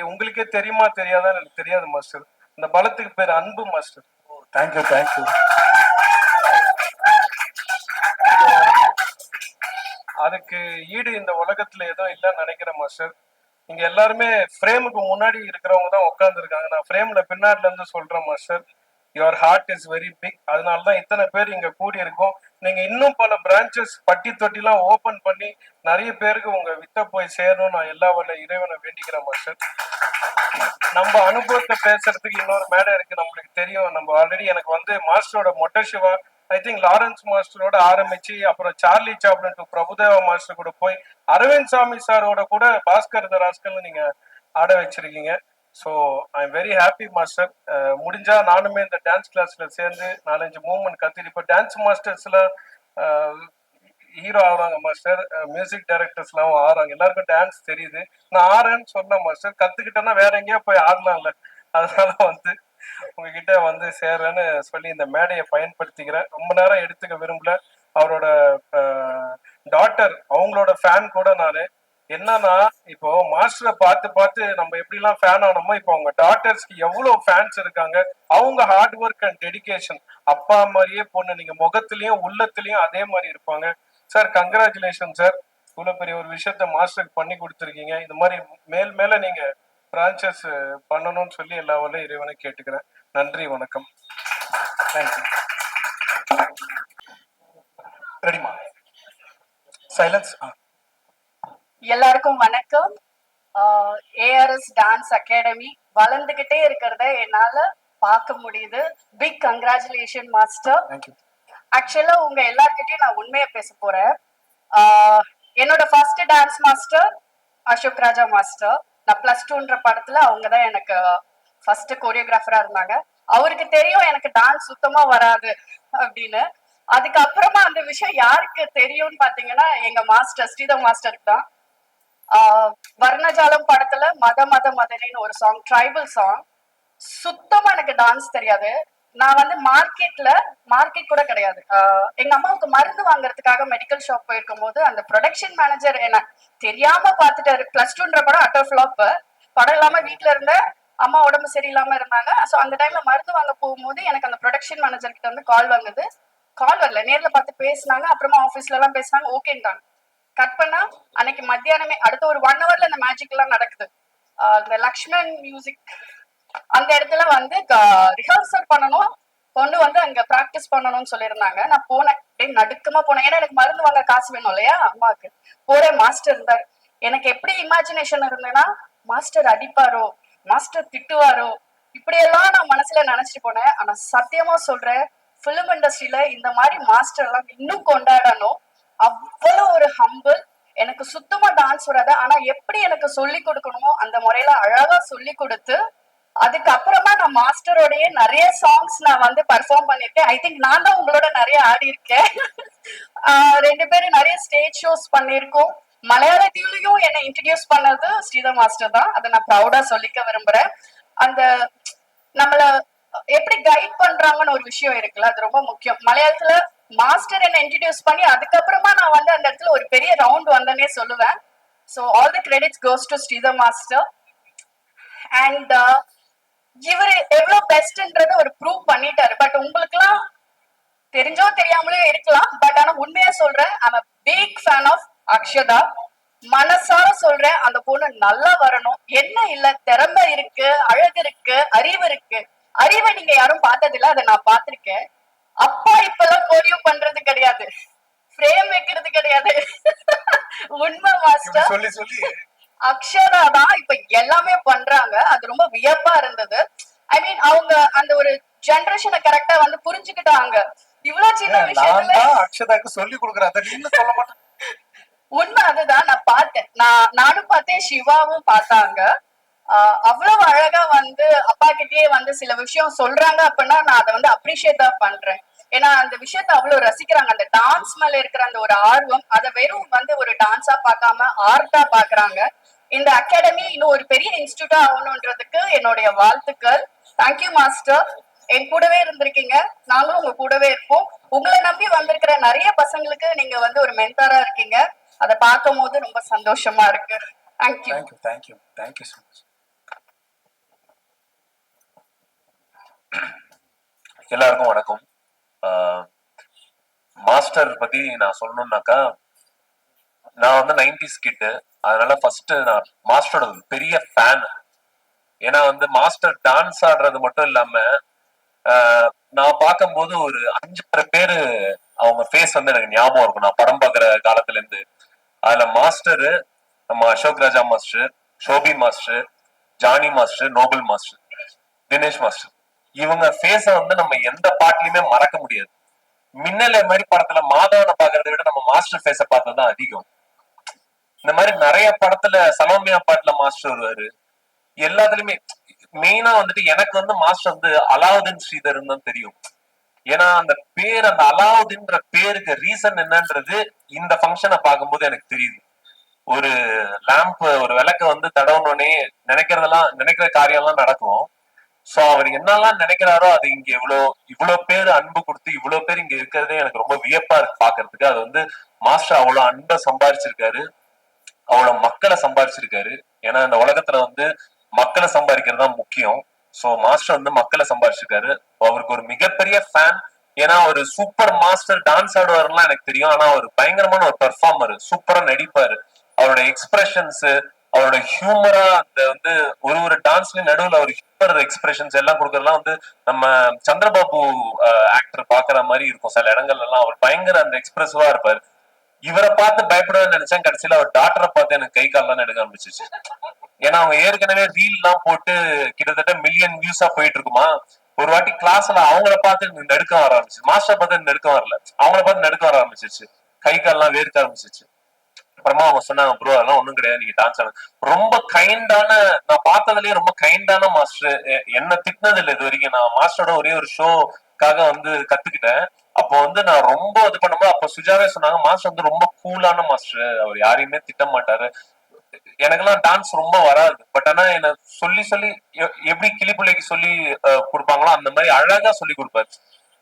உங்களுக்கே தெரியுமா தெரியாதான்னு எனக்கு தெரியாது மாஸ்டர். அந்த பலத்துக்கு பேர் அன்பு மாஸ்டர். Thank you thank you. அதுக்கு ஈடு இந்த உலகத்துல எதுவும் இல்லைன்னு நினைக்கிறேன் மாஸ்டர். இங்க எல்லாருமே ஃப்ரேமுக்கு முன்னாடி இருக்கிறவங்க தான் உட்கார்ந்து இருக்காங்க. நான் ஃப்ரேம்ல பின்னாடில இருந்து சொல்றேன் master, your heart is very big. அதனாலதான் இத்தனை பேர் இங்க கூடி இருக்கோம். நீங்க இன்னும் பல பிரான்ச்சஸ் பட்டி தொட்டிலாம் ஓபன் பண்ணி நிறைய பேருக்கு உங்க வித்த போய் சேரணும். நான் எல்லா வல்ல இறைவனை வேண்டிக்கிறேன் மாஸ்டர். நம்ம அனுபவத்தை பேசுறதுக்கு இன்னொரு மேடை இருக்கு, நம்மளுக்கு தெரியும். நம்ம ஆல்ரெடி எனக்கு வந்து மாஸ்டரோட மொட்டை சிவா, ஐ திங்க் லாரன்ஸ் மாஸ்டரோட ஆரம்பிச்சு அப்புறம் Charlie Chaplin to Prabhudeva master கூட போய் அரவிந்த் சாமி சாரோட கூட பாஸ்கர் தராஸ்கல் நீங்க ஆட வச்சிருக்கீங்க. So I am very happy master. முடிஞ்சா நானுமே இந்த டான்ஸ் கிளாஸ்ல சேர்ந்து 4-5 மூவ்மெண்ட் கத்துட்டு, இப்போ டான்ஸ் மாஸ்டர்ஸ்ல ஹீரோ ஆகுறாங்க மாஸ்டர், மியூசிக் டைரக்டர்ஸ்லாம் ஆடுறாங்க, எல்லாருக்கும் டான்ஸ் தெரியுது. நான் ஆடுறேன்னு சொன்னேன் மாஸ்டர், கத்துக்கிட்டேன்னா வேற எங்கேயா போய் ஆடலாம்ல. அதனால வந்து உங்ககிட்ட வந்து சேர்றேன்னு சொல்லி இந்த மேடையை பயன்படுத்திக்கிறேன். ரொம்ப நேரம் எடுத்துக்க விரும்பல. அவரோட டாட்டர் அவங்களோட ஃபேன் கூட நானு. என்னன்னா இப்போ மாஸ்டரை பார்த்து பார்த்து நம்ம எப்படிலாம் ஃபேன் ஆனோமோ, இப்போ அவங்க டாட்டர்ஸ்க்கு எவ்வளவு ஃபேன்ஸ் இருக்காங்க. அவங்க ஹார்ட் ஒர்க் அண்ட் டெடிகேஷன், அப்பா மாதிரியே பொண்ணு நீங்க முகத்திலயும் உள்ளத்திலயும் அதே மாதிரி இருப்பாங்க. சார் கங்க்ராச்சுலேஷன் சார், இவ்வளவு பெரிய ஒரு விஷயத்த மாஸ்டருக்கு பண்ணி கொடுத்துருக்கீங்க. இந்த மாதிரி மேல் மேல நீங்க பிரான்ச்சஸ் பண்ணணும்னு சொல்லி எல்லா வல்ல இறைவனை கேட்டுக்கிறேன். நன்றி, வணக்கம். தேங்க்யூ. ரெடிமா? சைலன்ஸ். எல்லாருக்கும் வணக்கம். ஏஆர்எஸ் டான்ஸ் அகாடமி வளர்ந்துகிட்டே இருக்கிறத என்னால பார்க்க முடியுது. Big congratulation master. தேங்க்யூ. ஆக்சுவலா உங்க எல்லார்கிட்டயும் நான் உண்மையா பேச போறேன். என்னோட first dance master Ashok Raja master. நான் +2ன்ற படத்துல அவங்கதான் எனக்கு ஃபர்ஸ்ட் கோரியோகிராஃபரா இருந்தாங்க. அவருக்கு தெரியும் எனக்கு டான்ஸ் சுத்தமா வராது அப்படின்னு. அதுக்கப்புறமா அந்த விஷயம் யாருக்கு தெரியும்னு பாத்தீங்கன்னா எங்க மாஸ்டர் ஸ்ரீதர் மாஸ்டருக்கு தான். வர்ணஜாலம் படத்துல மத மத மதனின்னு ஒரு சாங், ட்ரைபல் சாங். சுத்தமா எனக்கு டான்ஸ் தெரியாது. நான் வந்து மார்க்கெட் கூட கிடையாது. எங்க அம்மாவுக்கு மருந்து வாங்குறதுக்காக மெடிக்கல் ஷாப் போயிருக்கும் போது அந்த ப்ரொடக்ஷன் மேனேஜர் என்ன தெரியாம பாத்துட்டாரு. +2ன்ற படம் அட்டர் ஃபிளாப். படம் இல்லாம வீட்டுல இருந்த அம்மா உடம்பு சரியில்லாம இருந்தாங்க. ஸோ அந்த டைம்ல மருந்து வாங்க போகும்போது எனக்கு அந்த ப்ரொடக்ஷன் மேனேஜர் கிட்ட வந்து கால் வந்தது. கால் வரல, நேர்ல பார்த்து பேசினாங்க. அப்புறமா ஆஃபீஸ்ல எல்லாம் பேசினாங்க, ஓகேன்ட்டாங்க. கட் பண்ணா அன்னைக்கு மத்தியானமே அடுத்த ஒரு 1 ஹவர்ல அந்த மேஜிக் எல்லாம் நடக்குது. இந்த லக்ஷ்மண் மியூசிக் அந்த இடத்துல வந்து ரிஹர்சல் பண்ணணும், கொண்டு வந்து அங்க பிராக்டிஸ் பண்ணணும்னு சொல்லியிருந்தாங்க. நான் போனேன், நடுக்கமா போனேன். ஏன்னா எனக்கு மருந்து வாங்க காசு வேணும் இல்லையா அம்மாவுக்கு. போறேன், மாஸ்டர் இருந்தார். எனக்கு எப்படி இமேஜினேஷன் இருந்தேன்னா மாஸ்டர் அடிப்பாரோ, மாஸ்டர் திட்டுவாரோ, இப்படியெல்லாம் நான் மனசுல நினைச்சிட்டு போனேன். ஆனா சத்தியமா சொல்றேன், பிலிம் இண்டஸ்ட்ரியில இந்த மாதிரி மாஸ்டர் எல்லாம் இன்னும் கொண்டாடணும். அவ்வளவு ஒரு ஹம்பிள். எனக்கு சுத்தமா டான்ஸ் வராது, ஆனா எப்படி எனக்கு சொல்லி கொடுக்கணுமோ அந்த முறையில அழகா சொல்லி கொடுத்து, அதுக்கப்புறமா நான் மாஸ்டரோடய நிறைய சாங்ஸ் நான் வந்து பர்ஃபார்ம் பண்ணிருக்கேன். ஐ திங்க் நான் தான் உங்களோட நிறைய ஆடி இருக்கேன். 2 பேரும் நிறைய ஸ்டேஜ் ஷோஸ் பண்ணிருக்கோம். மலையாளத்திலையும் என்னை இன்ட்ரடியூஸ் பண்ணது ஸ்ரீதர் மாஸ்டர் தான். அதை நான் ப்ரௌடா சொல்லிக்க விரும்புறேன். அந்த நம்மள எப்படி கைட் பண்றாங்கன்னு ஒரு விஷயம் இருக்குல்ல, அது ரொம்ப முக்கியம். மலையாளத்துல மாஸ்டர் என்ன இன்ட்ரடியூஸ் பண்ணி அதுக்கப்புறமா நான் வந்து அந்த இடத்துல ஒரு பெரிய ரவுண்ட் வந்தேனே சொல்லுவேன். So all the credits goes to Sridhar master. And இவரு எவ்வளவு பெஸ்ட்ன்றத ஒரு ப்ரூவ் பண்ணிட்டாரு. பட் உங்களுக்குலாம் தெரிஞ்சோ தெரியாமலே இருக்கலாம். பட் ஆனா உண்மையா சொல்றேன், I'm big fan of Akshata. மனசார சொல்றேன், அந்த பொண்ணு நல்லா வரணும். என்ன இல்ல, திறமை இருக்கு, அழகு இருக்கு, அறிவு இருக்கு. அறிவை நீங்க யாரும் பார்த்ததில்ல, அதை நான் பார்த்திருக்கேன். அப்பா இப்பெல்லாம் கோரியோ பண்றது கிடையாது, ஃப்ரேம் வைக்கிறது கிடையாது. உண்மை மாஸ்டர். சொல்லி சொல்லி அக்ஷரா தான் இப்ப எல்லாமே பண்றாங்க. அது ரொம்ப வியப்பா இருந்தது. ஐ மீன் அவங்க அந்த ஒரு ஜெனரேஷனை கரெக்டா வந்து புரிஞ்சுக்கிட்டாங்க. இவ்வளவு சின்ன நான் விஷயத்துல தான் அக்ஷதாக்கு சொல்லி கொடுக்குறேன், அதை நீங்க சொல்ல மாட்டேன். உண்மை அதுதான். நான் பார்த்தேன், நானும் பார்த்தேன், சிவாவும் பார்த்தாங்க. அவ்வளவு அழகா வந்து அப்பா கிட்டயே வந்து சில விஷயம் சொல்றாங்க அப்படின்னா நான் அதை வந்து அப்ரிஷியேட் தான் பண்றேன். ஏன்னா அந்த விஷயத்த அவ்வளவு ரசிக்கிறாங்க. அந்த டான்ஸ் மேல இருக்கிற அந்த ஒரு ஆர்வம், அதை வெறும் வந்து ஒரு டான்ஸா பார்க்காம ஆர்ட்டா பாக்குறாங்க. இந்த அகாடமி இன்னும் ஒரு பெரிய இன்ஸ்டிடியூட்டா ஆகணுன்றதுக்கு என்னுடைய வாழ்த்துக்கள். Thank you master. என் கூடவே இருந்திருக்கீங்க, நாங்களும் உங்க கூடவே இருப்போம். உங்களை நம்பி வந்திருக்கிற நிறைய பசங்களுக்கு நீங்க வந்து ஒரு மென்டாரா இருக்கீங்க. அதை பார்க்கும் போது ரொம்ப சந்தோஷமா இருக்கு. Thank you. Thank you thank you thank you so much. எல்லாருக்கும் வணக்கம். மாஸ்டர் பத்தி நான் சொல்லணும்னாக்கா, நான் வந்து 90s கிட்டு, அதனால ஃபர்ஸ்ட் நான் மாஸ்டரோட ஒரு பெரிய ஃபேன். ஏன்னா வந்து மாஸ்டர் டான்ஸ் ஆடுறது மட்டும் இல்லாம நான் பார்க்கும்போது ஒரு 5-6 பேரு அவங்க ஃபேஸ் வந்து எனக்கு ஞாபகம் இருக்கும், நான் படம் பார்க்குற காலத்துல இருந்து. அதுல மாஸ்டரு, நம்ம Ashok Raja master, Shobi master, Jani master, Nobel master, Dinesh master, இவங்க ஃபேஸ வந்து நம்ம எந்த பாட்டுலயுமே மறக்க முடியாது. மின்னலே மாதிரி படத்துல மாதவனை பாக்குறதை விட நம்ம மாஸ்டர் ஃபேஸ பார்த்ததுதான் அதிகம். இந்த மாதிரி நிறைய படத்துல சலோமியா பாட்டுல மாஸ்டர் வருவாரு. எல்லாத்துலயுமே மெயினா வந்துட்டு எனக்கு வந்து மாஸ்டர் வந்து அலாவுதீன் ஸ்ரீதர் தான் தெரியும். ஏன்னா அந்த பேர், அந்த அலாவுதீன்ற பேருக்கு ரீசன் என்னன்றது இந்த ஃபங்க்ஷனை பார்க்கும்போது எனக்கு தெரியுது. ஒரு லேம்ப், ஒரு விளக்க வந்து தடவுனோடனே நினைக்கிற காரியம் எல்லாம் நடக்கும். சோ அவர் என்னெல்லாம் நினைக்கிறாரோ அது இங்க இவ்வளவு பேர் அன்பு கொடுத்து இவ்வளவு பேர் இங்க இருக்கிறதே எனக்கு ரொம்ப வியப்பா இருக்கு பாக்குறதுக்கு. அது வந்து மாஸ்டர் அவ்வளவு அன்பை சம்பாதிச்சிருக்காரு, அவ்வளவு மக்களை சம்பாதிச்சிருக்காரு. ஏன்னா இந்த உலகத்துல வந்து மக்களை சம்பாதிக்கிறது தான் முக்கியம். சோ மாஸ்டர் வந்து மக்களை சம்பாதிச்சிருக்காரு. அவருக்கு ஒரு மிகப்பெரிய ஃபேன். ஏன்னா ஒரு சூப்பர் மாஸ்டர், டான்ஸ் ஆடுவாருலாம் எனக்கு தெரியும். ஆனா அவர் பயங்கரமான ஒரு பெர்ஃபார்மர், சூப்பரா நடிப்பாரு. அவரோட எக்ஸ்பிரஷன்ஸ், அவரோட ஹியூமரா, அந்த வந்து ஒரு டான்ஸ்லயும் நடுவுல ஒரு ஹியூமர் எக்ஸ்பிரஷன்ஸ் எல்லாம் கொடுக்கறதுலாம் வந்து நம்ம சந்திரபாபு ஆக்டர் பாக்குற மாதிரி இருக்கும். சில இடங்கள்ல எல்லாம் அவர் பயங்கர அந்த எக்ஸ்பிரசிவா இருப்பாரு. இவரை பார்த்து பயப்படுவேன்னு நினைச்சேன், கடைசியில அவர் டாக்டரை பார்த்து எனக்கு கை கால்லாம் எடுக்க ஆரம்பிச்சிச்சு. ஏன்னா அவங்க ஏற்கனவே ரீல் எல்லாம் போட்டு கிட்டத்தட்ட மில்லியன் வியூஸா போயிட்டு இருக்குமா. ஒரு வாட்டி கிளாஸ்ல அவங்கள பார்த்து நடுக்க வர ஆரம்பிச்சு, மாஸ்டர் பார்த்து நடுக்க வரல, அவங்கள பார்த்து நடுக்க வர ஆரம்பிச்சிச்சு, கை கால்லாம் வேர்க்க ஆரம்பிச்சிச்சு. அப்புறமா அவங்க சொன்னாங்க, ப்ரோ அதெல்லாம் ஒண்ணும் கிடையாது, நீங்க டான்ஸ் ஆடுங்க. ரொம்ப கைண்டான, நான் பார்த்ததுலயே ரொம்ப கைண்டான மாஸ்டர். என்ன திட்டினது இல்லை இது வரைக்கும். நான் மாஸ்டரோட ஒரே ஒரு ஷோக்காக வந்து கத்துக்கிட்டேன். அப்போ வந்து நான் ரொம்ப இது பண்ணும்போது அப்ப சுஜாவே சொன்னாங்க, மாஸ்டர் வந்து ரொம்ப கூலான மாஸ்டர், அவர் யாரையுமே திட்ட மாட்டாரு. எனக்கெல்லாம் டான்ஸ் ரொம்ப வராது. பட் ஆனா என்ன சொல்லி சொல்லி எப்படி கிளிப்பிள்ளைக்கு சொல்லி கொடுப்பாங்களோ அந்த மாதிரி அழகா சொல்லி கொடுப்பாரு.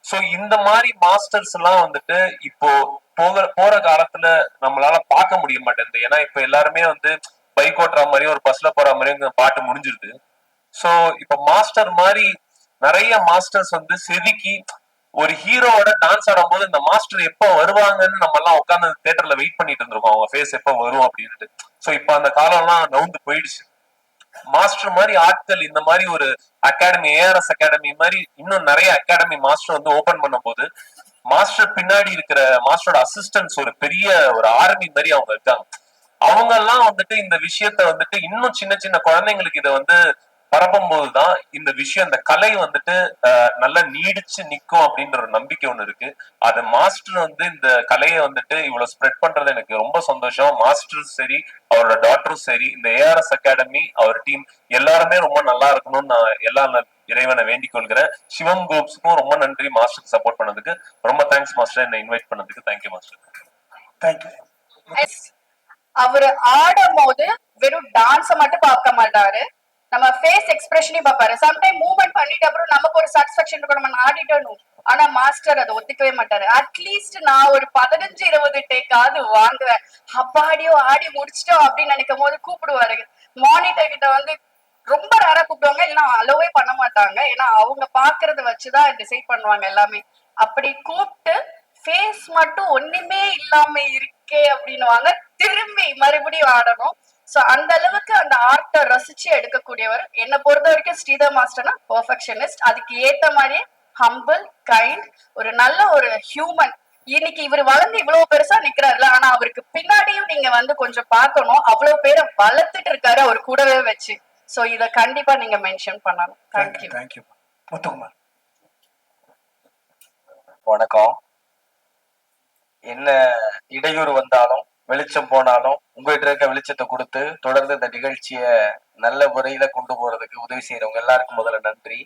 சோ இந்த மாதிரி மாஸ்டர்ஸ் எல்லாம் வந்துட்டு இப்போ போற காலத்துல நம்மளால பார்க்க முடிய மாட்டேங்குது. ஏன்னா இப்ப எல்லாருமே வந்து பைக் ஓட்டுற மாதிரியும் ஒரு பஸ்ல போற மாதிரியும் பாட்டு முடிஞ்சிருது. சோ இப்ப மாஸ்டர் மாதிரி நிறைய மாஸ்டர்ஸ் வந்து செதுக்கி ஒரு ஹீரோவோட டான்ஸ் ஆடும் போது இந்த மாஸ்டர் எப்ப வருவாங்கன்னு நம்ம எல்லாம் உட்காந்து தியேட்டர்ல வெயிட் பண்ணிட்டு இருந்திருக்கோம், அவங்க ஃபேஸ் எப்ப வரும் அப்படின்ட்டு. சோ இப்ப அந்த காலம் எல்லாம் நவுந்து போயிடுச்சு. மாஸ்டர் மாதிரி ஆட்கள், இந்த மாதிரி ஒரு அகாடமி, ஏஆர்எஸ் அகாடமி மாதிரி இன்னும் நிறைய அகாடமி மாஸ்டர் வந்து ஓபன் பண்ணும் போது மாஸ்டர் பின்னாடி இருக்கிற மாஸ்டரோட அசிஸ்டன்ஸ் ஒரு பெரிய ஒரு ஆர்மி மாதிரி அவங்க இருக்காங்க. அவங்க எல்லாம் வந்துட்டு இந்த விஷயத்த வந்துட்டு இன்னும் சின்ன சின்ன குழந்தைங்களுக்கு இதை வந்து பரப்பும் போதுதான் இந்த விஷயம், இந்த கலை வந்துட்டு நல்லா நீடிச்சு நிக்கும் அப்படின்ற ஒரு நம்பிக்கை ஒண்ணு இருக்கு. அது மாஸ்டர் வந்து இந்த கலையை வந்துட்டு இவ்வளவு ஸ்ப்ரெட் பண்றது எனக்கு ரொம்ப சந்தோஷம். மாஸ்டரும் சரி, அவரோட டாக்டரும் சரி, இந்த ஏஆர்எஸ் அகாடமி, அவர் டீம் எல்லாருமே ரொம்ப நல்லா இருக்கணும்னு நான் எல்லா இறைவனை வேண்டிக் கொள்கிறேன். சிவம் குரூப்ஸ்க்கும் ரொம்ப நன்றி மாஸ்டருக்கு சப்போர்ட் பண்ணதுக்கு. ரொம்ப தேங்க்ஸ் மாஸ்டர், என்னை இன்வைட் பண்ணதுக்கு. Thank you master. தேங்க்யூ. அவரு ஆடும் போது வெறும் டான்ஸ மட்டும் பார்க்க மாட்டாரு, நம்ம ஃபேஸ் எக்ஸ்பிரஷனையும் பார்ப்பாரு. சம்டைம் மூவ்மெண்ட் பண்ணிட்டு அப்புறம் நமக்கு ஒரு சாட்டிஸ்பாக்சன் இருக்கும், நம்ம ஆடிட்டணும். ஆனா மாஸ்டர் அதை ஒத்துக்கவே மாட்டாரு. அட்லீஸ்ட் நான் ஒரு 15-20 டேக்காவது வாங்குவேன். அப்பாடியோ ஆடி முடிச்சிட்டோம் அப்படின்னு நினைக்கும் போது கூப்பிடுவாரு. மானிட்டர் கிட்ட வந்து ரொம்ப ரேரா கூப்பிடுவாங்க, இல்லைன்னா அலோவே பண்ண மாட்டாங்க. ஏன்னா அவங்க பாக்குறத வச்சுதான் டிசைட் பண்ணுவாங்க எல்லாமே. அப்படி கூப்பிட்டு ஃபேஸ் மட்டும் ஒண்ணுமே இல்லாம இருக்கே அப்படின்னுவாங்க. திரும்பி மறுபடியும் ஆடணும். சோ அந்த அளவுக்கு அந்த ஆர்ட்டை ரசிச்சு எடுக்கக்கூடியவர். என்னை பொறுத்த வரைக்கும் ஸ்ரீதர் மாஸ்டர்னா பெர்ஃபெக்ஷனிஸ்ட். அதுக்கு ஏத்த மாதிரியே ஹம்பிள், கைண்ட், ஒரு நல்ல ஒரு ஹியூமன். இன்னைக்கு இவர் வளர்ந்து இவ்வளவு பெருசா நிக்கிறாருல, ஆனா அவருக்கு பின்னாடியும் நீங்க வந்து கொஞ்சம் பார்க்கணும். அவ்வளவு பேரை வளர்த்துட்டு இருக்காரு அவர் கூடவே வச்சு. சோ இத கண்டிப்பா நீங்க மென்ஷன் பண்ணணும். தேங்க்யூ. தேங்க்யூ. முத்துக்குமார். வணக்கம். என்ன இடையூறு வந்தாலும் வெளிச்சம் போனாலும் உங்ககிட்ட இருக்க வெளிச்சத்தை கொடுத்து தொடர்ந்து இந்த நிகழ்ச்சியை நல்ல முறையில கொண்டு போறதுக்கு உதவி செய்யறவங்க எல்லாருக்கும் முதல்ல நன்றி.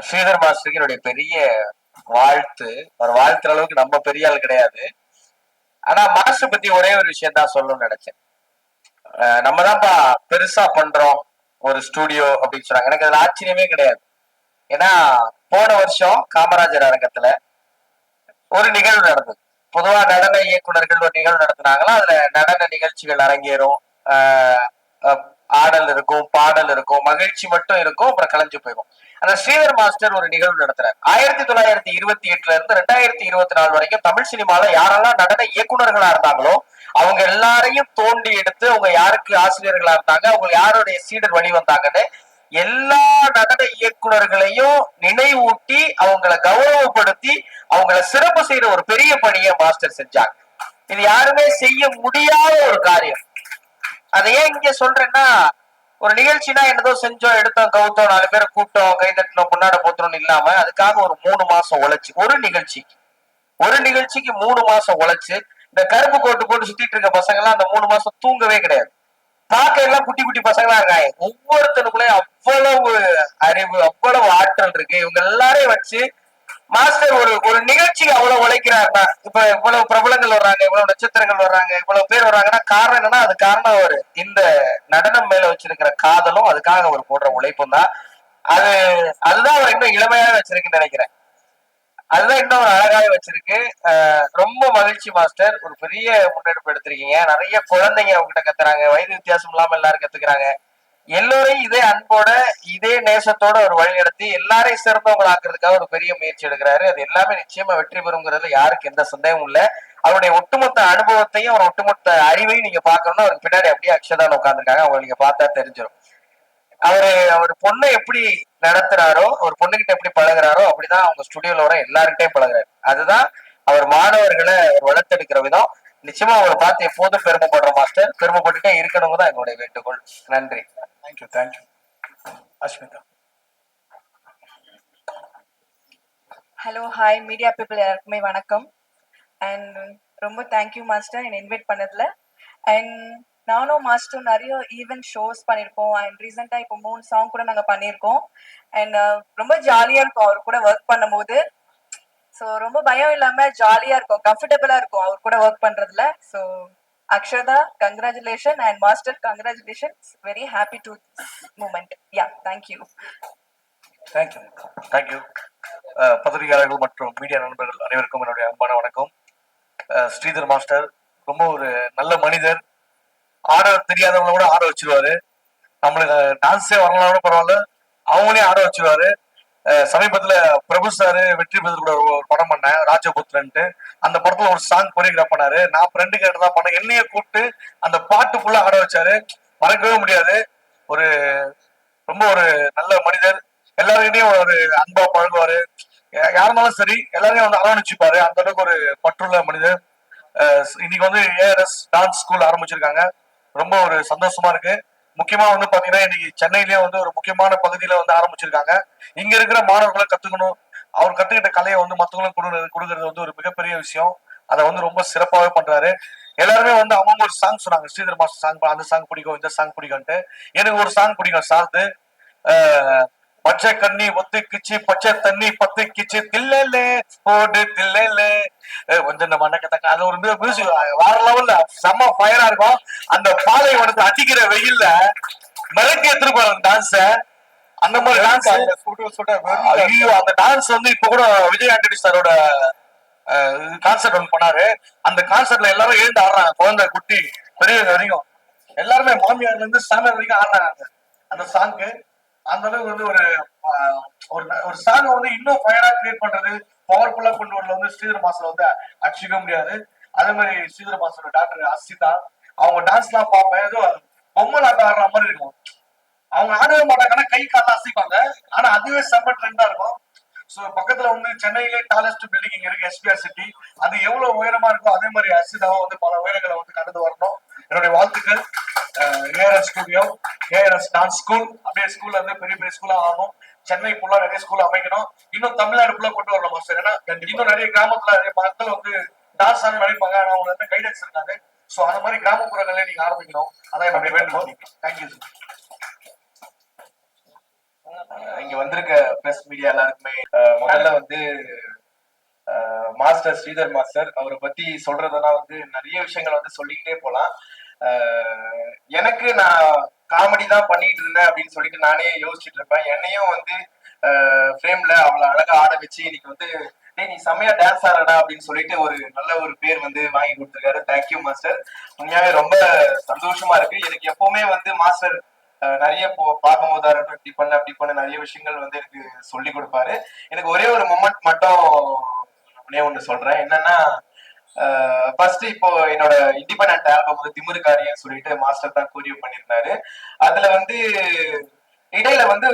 ஸ்ரீதர் மாஸ்டருக்கு என்னுடைய பெரிய வாழ்த்து. அவர் வாழ்த்துற அளவுக்கு நம்ம பெரிய ஆள் கிடையாது. ஆனா மாஸ்டர் பத்தி ஒரே ஒரு விஷயம் தான் சொல்லணும்னு நினைச்சேன். நம்ம தான்ப்பா பெருசா பண்றோம் ஒரு ஸ்டூடியோ அப்படின்னு சொன்னாங்க. எனக்கு அதுல ஆச்சரியமே கிடையாது. ஏன்னா போன வருஷம் காமராஜர் அரங்கத்துல ஒரு நிகழ்வு நடந்தது. பொதுவா நடன இயக்குனர்கள் ஒரு நிகழ்வு நடத்தினாங்களா, அதுல நடன நிகழ்ச்சிகள் அரங்கேறும், ஆடல் இருக்கும், பாடல் இருக்கும், மகிழ்ச்சி மட்டும் இருக்கும், அப்புறம் கலைஞ்சு போயிடும். ஆனா ஸ்ரீதர் மாஸ்டர் ஒரு நிகழ்வு நடத்துறாரு. 1928 இருந்து 2024 வரைக்கும் தமிழ் சினிமால யாரெல்லாம் நடன இயக்குனர்களா இருந்தாங்களோ அவங்க எல்லாரையும் தோண்டி எடுத்து அவங்க யாருக்கு ஆசிரியர்களா இருந்தாங்க, அவங்க யாருடைய சீடர் வழி வந்தாங்கன்னு எல்லா நடன இயக்குனர்களையும் நினைவூட்டி அவங்களை கௌரவப்படுத்தி அவங்கள சிறப்பு செய்யற ஒரு பெரிய பணியை மாஸ்டர் செஞ்சாங்க. இது யாருமே செய்ய முடியாத ஒரு காரியம். அதை ஏன் இங்க சொல்றேன்னா, ஒரு நிகழ்ச்சினா என்னதோ செஞ்சோம், எடுத்தோம், கவுத்தோம், 4 பேரை கூப்பிட்டோம், கை தட்டணும், பொன்னாட போத்தணும்னு இல்லாம அதுக்காக ஒரு 3 மாசம் உழைச்சு ஒரு நிகழ்ச்சிக்கு 3 மாசம் உழைச்சு இந்த கருப்பு கோட்டு போட்டு சுத்திட்டு இருக்க பசங்க எல்லாம் அந்த 3 மாசம் தூங்கவே கிடையாது. பார்க்க எல்லாம் குட்டி குட்டி பசங்களா இருக்காங்க. ஒவ்வொருத்தனுக்குள்ளயும் அவ்வளவு அறிவு, அவ்வளவு ஆற்றல் இருக்கு. இவங்க எல்லாரையும் வச்சு மாஸ்டர் ஒரு நிகழ்ச்சிக்கு அவ்வளவு உழைக்கிறாருன்னா, இப்ப இவ்வளவு பிரபலங்கள் வர்றாங்க, இவ்வளவு நட்சத்திரங்கள் வர்றாங்க, இவ்வளவு பேர் வர்றாங்கன்னா காரணம் என்னன்னா, அது காரணம் அவர் இந்த நடனம் மேல வச்சிருக்கிற காதலும் அதுக்காக அவர் போடுற உழைப்பும் தான். அதுதான் அவர் இன்னும் இளமையாக வச்சிருக்குன்னு நினைக்கிறேன். அதுதான் இன்னும் அழகாக வச்சிருக்கு. ரொம்ப மகிழ்ச்சி மாஸ்டர். ஒரு பெரிய முன்னெடுப்பு எடுத்திருக்கீங்க. நிறைய குழந்தைங்க அவங்ககிட்ட கத்துறாங்க, வயது வித்தியாசம் இல்லாம எல்லாரும் கத்துக்கிறாங்க. எல்லோரையும் இதே அன்போட இதே நேசத்தோட ஒரு வழி நடத்தி எல்லாரையும் சிறந்தவங்களை ஆக்குறதுக்காக ஒரு பெரிய முயற்சி எடுக்கிறாரு. அது எல்லாமே நிச்சயமா வெற்றி பெறுங்கிறதுல யாருக்கு எந்த சந்தேகமும் இல்லை. அவருடைய ஒட்டுமொத்த அனுபவத்தையும் அவர் ஒட்டுமொத்த அறிவையும் நீங்க பாக்கணும்னா அவருக்கு பின்னாடி அப்படியே அக்ஷதான் உட்காந்துருக்காங்க, அவங்க நீங்க பார்த்தா தெரிஞ்சிடும். அவர் பொண்ணை எப்படி நடத்துறாரோ, ஒரு பொண்ணுகிட்ட எப்படி பழகுறாரோ அப்படிதான் அவங்க ஸ்டுடியோல வர எல்லார்கிட்டையும் பழகுறாரு. அதுதான் அவர் மாணவர்களை வளர்த்தெடுக்கிற விதம். நிச்சயமா அவரை பார்த்து எப்போதும் பெருமைப்படுற மாஸ்டர், பெருமைப்பட்டுட்டே இருக்கணுங்க தான் எங்களுடைய வேண்டுகோள். நன்றி. Thank you. Asmita. Hello, hi media people எல்லாருக்குமே வணக்கம். அண்ட் ரொம்ப தேங்க்யூ மாஸ்டர் என்னை இன்வைட் பண்ணதுல. அண்ட் நானும் மாஸ்டர் நிறைய ஈவென்ட் ஷோஸ் பண்ணியிருக்கோம். அண்ட் ரீசெண்டாக இப்போ 3 சாங் கூட நாங்கள் பண்ணியிருக்கோம். அண்ட் ரொம்ப ஜாலியாக இருக்கும் அவர் கூட ஒர்க் பண்ணும்போது. ஸோ ரொம்ப பயம் இல்லாமல் ஜாலியாக இருக்கும், கம்ஃபர்டபுளாக இருக்கும் அவர் கூட ஒர்க் பண்ணுறதுல. So Akshata, congratulation. And master, congratulations. Very happy to moment. Yeah, thank you. Thank you. பத்திரிகையாளர்கள் மற்றும் மீடியா நண்பர்கள் அனைவருக்கும் என்னுடைய அன்பான வணக்கம். ஸ்ரீதர் மாஸ்டர் ரொம்ப ஒரு நல்ல மனிதர். ஆட தெரியாதவங்கள கூட ஆட வச்சிருவாரு. நம்மளுக்கு டான்ஸே வரலாம் பரவாயில்ல, அவங்களே ஆட வச்சிருவாரு. சமீபத்துல பிரபு சாரு வெற்றி பெற்று கூட ஒரு படம் பண்ணேன், ராஜபுத்திரன்ட்டு. அந்த படத்துல ஒரு சாங் கொரியோகிராஃப் பண்ணாரு. நான் ஃப்ரெண்டு கேட்டு தான் பண்ணேன். என்னைய கூப்பிட்டு அந்த பாட்டுக்குள்ள ஆட வச்சாரு. மறக்கவே முடியாது. ரொம்ப ஒரு நல்ல மனிதர். எல்லாருக்கிட்டையும் ஒரு அன்பா பழகுவாரு. யாருந்தாலும் சரி எல்லாரையும் வந்து அரவணைச்சுப்பாரு. அந்த அளவுக்கு ஒரு பற்றுள்ள மனிதர். இன்னைக்கு வந்து ஏஆர்எஸ் டான்ஸ் ஸ்கூல் ஆரம்பிச்சிருக்காங்க. ரொம்ப ஒரு சந்தோஷமா இருக்கு. முக்கியமா வந்து பாத்தீங்கன்னா இன்னைக்கு சென்னையிலேயே வந்து ஒரு முக்கியமான பகுதியில வந்து ஆரம்பிச்சிருக்காங்க. இங்க இருக்கிற மாணவர்களை கத்துக்கணும், அவர் கத்துக்கிட்ட கலையை வந்து மற்றவங்களும் கொடுக்கறது வந்து ஒரு மிகப்பெரிய விஷயம். அதை வந்து ரொம்ப சிறப்பாகவே பண்றாரு. எல்லாருமே வந்து அவங்க ஒரு சாங் சொன்னாங்க, ஸ்ரீதர் மாஸ்டர் சாங், அந்த சாங் பிடிக்கும், இந்த சாங் பிடிக்கும்ட்டு. எனக்கு ஒரு சாங் பிடிக்கும், சார்ந்து பச்சை கண்ணி ஒத்துக்குச்சு, பச்சை தண்ணி பத்துக்குச்சு, தில்லே போடு தில்லே கொஞ்சம் நம்ம அண்ணக்கத்தக்க. அது ஒரு மியூசிக் வேற லெவல்ல செம்ம ஃபயரா இருக்கும். அந்த பாலைவனத்தை அடிக்கிற வெயில்ல மிரட்டி எடுத்துருப்பாரு டான்ஸ. அந்த மாதிரி டான்ஸ் ஐயோ, அந்த டான்ஸ் வந்து இப்ப கூட விஜய் ஆண்டனி சாரோட கான்சர்ட் ஒன்று பண்ணாரு. அந்த கான்சர்ட்ல எல்லாரும் எழுந்து ஆடுறாங்க, குழந்தை குட்டி பெரியவங்க வரைக்கும் எல்லாருமே, மாமியார்ல இருந்து சாமியார் வரைக்கும் ஆடுறாங்க அந்த சாங்க்கு. அந்த அளவுக்கு வந்து ஒரு சாங் வந்து இன்னும் ஃபயரா கிரியேட் பண்றது, பவர்ஃபுல்லா கொண்டு வரல வந்து ஸ்ரீதர் மாஸ்டர் வந்து அடிச்சுக்க முடியாது. அதே மாதிரி ஸ்ரீதர் மாஸ்டரோட டாக்டர் அசிதா, அவங்க டான்ஸ் எல்லாம் பார்ப்பேன், ஏதோ பொம்மை ஆட்டம் ஆடுற மாதிரி இருக்கும். அவங்க ஆடவே மாட்டாங்கன்னா கை கால அசைப்பாங்க, ஆனா அதுவே செம்ம ட்ரெண்டா இருக்கும். சோ பக்கத்துல வந்து சென்னையிலே டாலஸ்ட் பில்டிங் இங்க இருக்கு, எஸ்பிஆர் சிட்டி. அது எவ்வளவு உயரமா இருக்கும், அதே மாதிரி அசிதாவும் வந்து பல உயரங்களை வந்து கடந்து வரணும். என்னுடைய வாழ்த்துக்கள். ARS studio, ARS dance school, அப்படியே ஸ்கூல்ல இருந்து பெரிய பெரிய ஸ்கூலா ஆகணும். சென்னை ஃபுல்லா நிறைய ஸ்கூல் அமைக்கணும். இன்னும் தமிழ்நாடு ஃபுல்லா கொண்டு வரணும் மாஸ்டர். ஏன்னா இன்னும் நிறைய கிராமத்துல நிறைய மக்கள் வந்து டான்ஸ் ஆட நினைப்பாங்க, ஆனா அவங்க வந்து கைடன்ஸ் இருக்காது. சோ அந்த மாதிரி கிராமப்புறங்களே நீங்க ஆரம்பிக்கணும். அதான் என்னுடைய வேண்டுகோள். தேங்க்யூ. இங்க வந்திருக்க பிரஸ் மீடியா எல்லாருக்குமே முதல்ல வந்து மாஸ்டர் ஸ்ரீதர் மாஸ்டர் அவரை பத்தி சொல்றதுனா வந்து நிறைய விஷயங்கள் வந்து சொல்லிக்கிட்டே போலாம். எனக்கு நான் காமெடி தான் பண்ணிட்டு இருந்தேன் அப்படின்னு சொல்லிட்டு நானே யோசிச்சுட்டு இருப்பேன். என்னையும் வந்து ஃப்ரேம்ல அவ்வளவு அழகா ஆட வச்சு இன்னைக்கு வந்து டேய் நீ செம்மையா டான்ஸ் ஆடுறடா அப்படின்னு சொல்லிட்டு ஒரு நல்ல ஒரு பேர் வந்து வாங்கி கொடுத்துருக்காரு. Thank you master. உண்மையாவே ரொம்ப சந்தோஷமா இருக்கு. எனக்கு எப்பவுமே வந்து மாஸ்டர் நிறைய பார்க்கும்போது இப்படி பண்ண அப்படி பண்ண நிறைய விஷயங்கள் வந்து எனக்கு சொல்லி கொடுப்பாரு. எனக்கு ஒரே ஒரு மொமெண்ட் மட்டும் ஒண்ணு சொல்றேன். என்னன்னா ஃபர்ஸ்ட் இப்போ என்னோட இண்டிபெண்டன்ட் ஆல்பம் வந்து திமிருக்காரின்னு சொல்லிட்டு மாஸ்டர் தான் கோரியோ பண்ணியிருந்தாரு. அதுல வந்து இடையில வந்து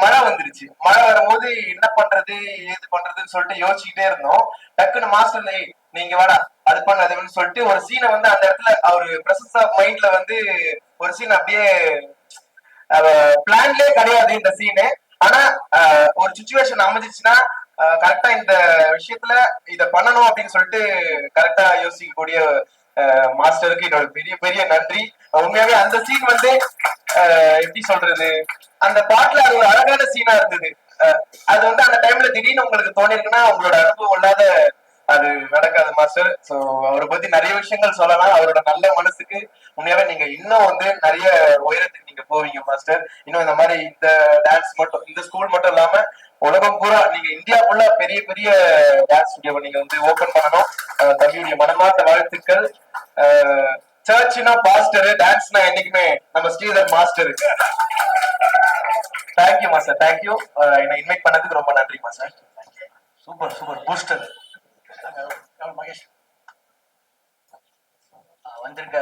மழை வந்துருச்சு. மழை வரும்போது என்ன பண்றது ஏது பண்றதுன்னு சொல்லிட்டு யோசிச்சுக்கிட்டே இருந்தோம். டக்குன்னு மாஸ்டர் நீங்க வேணா அது பண்ணதுன்னு சொல்லிட்டு ஒரு சீனை வந்து அந்த இடத்துல அவரு பிரசன்ஸ் ஆஃப் மைண்ட்ல வந்து ஒரு சீன் அப்படியே பிளான்லயே கிடையாது இந்த சீனு. ஆனா ஒரு சுச்சுவேஷன் அமைஞ்சிச்சுன்னா கரெக்டா இந்த விஷயத்துல இத பண்ணணும் அப்படின்னு சொல்லிட்டு கரெக்டா யோசிக்கக்கூடிய மாஸ்டருக்கு என்னோட பெரிய பெரிய நன்றி. உண்மையாவே அந்த சீன் வந்து எப்படி சொல்றது, அந்த பாட்டுல அது ஒரு அழகான சீனா இருந்தது. அது வந்து அந்த டைம்ல திடீர்னு உங்களுக்கு தோணிருக்குன்னா உங்களோட அனுபவம் இல்லாத அது நடக்காது மாஸ்டர். சோ அவரை பத்தி நிறைய விஷயங்கள் சொல்லலாம். அவரோட நல்ல மனசுக்கு உண்மையாவே நீங்க இன்னும் வந்து நிறைய உயரத்துக்கு நீங்க போவீங்க மாஸ்டர். இன்னும் இந்த மாதிரி இந்த டான்ஸ் மட்டும் இந்த ஸ்கூல் மட்டும் இல்லாம உலகம் பூரா நீங்க இந்தியா ஃபுல்லா பெரிய பெரிய டான்ஸ் ஸ்டுடியோ நீங்க வந்து ஓபன் பண்ணணும். தம்பியுடைய மனமார்ந்த வாழ்த்துக்கள். சர்ச்னா பாஸ்டர், டான்ஸ்னா என்னைக்குமே நம்ம Sridhar master. Thank you master, thank you. என்னை இன்வைட் பண்ணதுக்கு ரொம்ப நன்றி master. Super super booster Mahesh. வந்திருக்க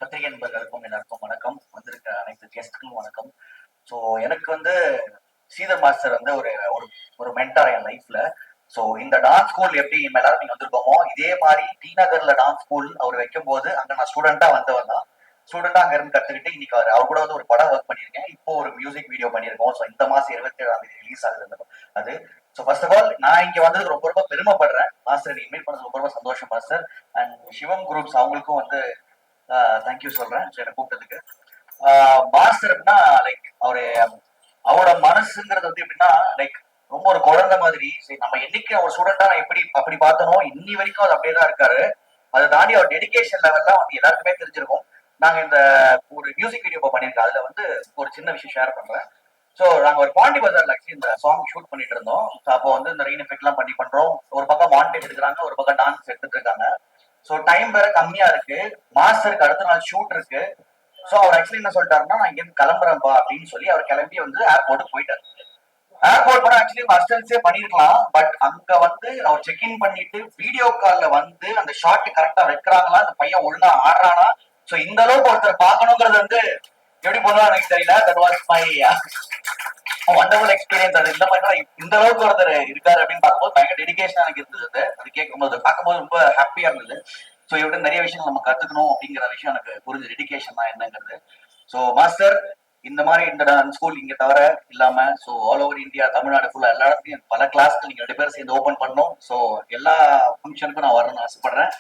பத்திரிகை நண்பர்களுக்கும் எல்லாருக்கும் வணக்கம். வந்திருக்க அனைத்து கெஸ்ட்டுக்கும் வணக்கம். ஸோ எனக்கு வந்து ஸ்ரீதர் மாஸ்டர் வந்து ஒரு மென்டார் என் லைஃப்ல. ஸோ இந்த டான்ஸ் ஸ்கூல் எப்படி எல்லாரும் நீங்க வந்திருக்கோமோ இதே மாதிரி டி நகர்ல டான்ஸ் ஸ்கூல் அவர் வைக்கும் போது அங்க நான் ஸ்டூடெண்டா வந்தவன் தான். ஸ்டூடெண்டா அங்க இருந்து கத்துக்கிட்டு இன்னைக்கு அவர் கூட வந்து ஒரு படம் ஒர்க் பண்ணியிருக்கேன். இப்போ ஒரு மியூசிக் வீடியோ பண்ணியிருக்கோம். ஸோ இந்த மாசம் 27ஆம் தேதி ரிலீஸ் ஆகுது அது. ஸோ ஃபர்ஸ்ட் ஆஃப் ஆல் நான் இங்க வந்ததுக்கு ரொம்ப ரொம்ப பெருமைப்படுறேன். மாஸ்டர் இன்வைட் பண்ணது ரொம்ப ரொம்ப சந்தோஷம் மாஸ்டர். அண்ட் சிவம் குரூப்ஸ் அவங்களுக்கும் வந்து தேங்க்யூ சொல்றேன் எனக்கு கூப்பிட்டதுக்கு. மாஸ்டர்னா லைக் அவரோட மனசுங்கிறது வந்து எப்படின்னா லைக் ரொம்ப ஒரு குழந்தை மாதிரி. சரி நம்ம என்னைக்கு அவர் ஸ்டூடெண்டா நான் எப்படி அப்படி பார்த்தனோ இன்னி வரைக்கும் அது அப்படியே தான் இருக்காரு. அதை தாண்டி அவர் டெடிகேஷன் லெவல்லாம் வந்து எல்லாருக்குமே தெரிஞ்சிருக்கும். நாங்க இந்த ஒரு மியூசிக் வீடியோ பண்ணிருக்கோம். அதுல வந்து ஒரு சின்ன விஷயம் ஷேர் பண்றேன். ஸோ நாங்க ஒரு பாண்டி பஜார்ல ஆக்சுவலி இந்த சாங் ஷூட் பண்ணிட்டு இருந்தோம். அப்போ வந்து இந்த ரெயின் எஃபெக்ட் எல்லாம் பண்றோம். ஒரு பக்கம் மாண்டேஜ் எடுக்கிறாங்க, ஒரு பக்கம் டான்ஸ் எடுத்துட்டு இருக்காங்க. ஸோ டைம் வேற கம்மியா இருக்கு. மாஸ்டருக்கு அடுத்த நாள் ஷூட் இருக்கு. ஸோ அவர் ஆக்சுவலி என்ன சொல்லிட்டாருன்னா நான் இங்க கிளம்புறேன்ப்பா அப்படின்னு சொல்லி அவர் கிளம்பி வந்து ஏர்போர்ட்டுக்கு போயிட்டாரு. ஏர்போர்ட் கூட ஆக்சுவலி அசிஸ்டன்ஸே பண்ணிருக்கலாம். பட் அங்க வந்து அவர் செக் இன் பண்ணிட்டு வீடியோ கால்ல வந்து அந்த ஷாட் கரெக்டா வைக்கிறாங்களா, அந்த பையன் ஒழுங்கா ஆடுறானா. சோ இந்த அளவுக்கு ஒருத்தர் பார்க்கணுங்கிறது வந்து எப்படி பண்ணுவா எனக்கு தெரியல. That was my wonderful experience. அது இந்த மாதிரி இந்த அளவுக்கு ஒருத்தர் இருக்காரு அப்படின்னு பார்க்கும்போது பயங்கர டெடிகேஷன் எனக்கு இருந்தது. அது கேட்கும்போது பார்க்கும்போது ரொம்ப ஹாப்பியா இருந்தது. ஸோ இவர்கிட்ட நிறைய விஷயங்கள் நம்ம கத்துக்கணும் அப்படிங்கிற விஷயம் எனக்கு புரிஞ்சு டெடிகேஷன் தான் என்னங்கிறது. ஸோ மாஸ்டர் இந்த மாதிரி இந்த ஸ்கூல் இங்க தவிர இல்லாம so all over India Tamil Nadu ஃபுல்லா எல்லா இடத்துலையும் பல கிளாஸ்க்கு நீங்க 2 பேரும் சேர்ந்து ஓபன் பண்ணணும். ஸோ எல்லா ஃபங்க்ஷனுக்கும் நான் வரணும்னு ஆசைப்படுறேன்.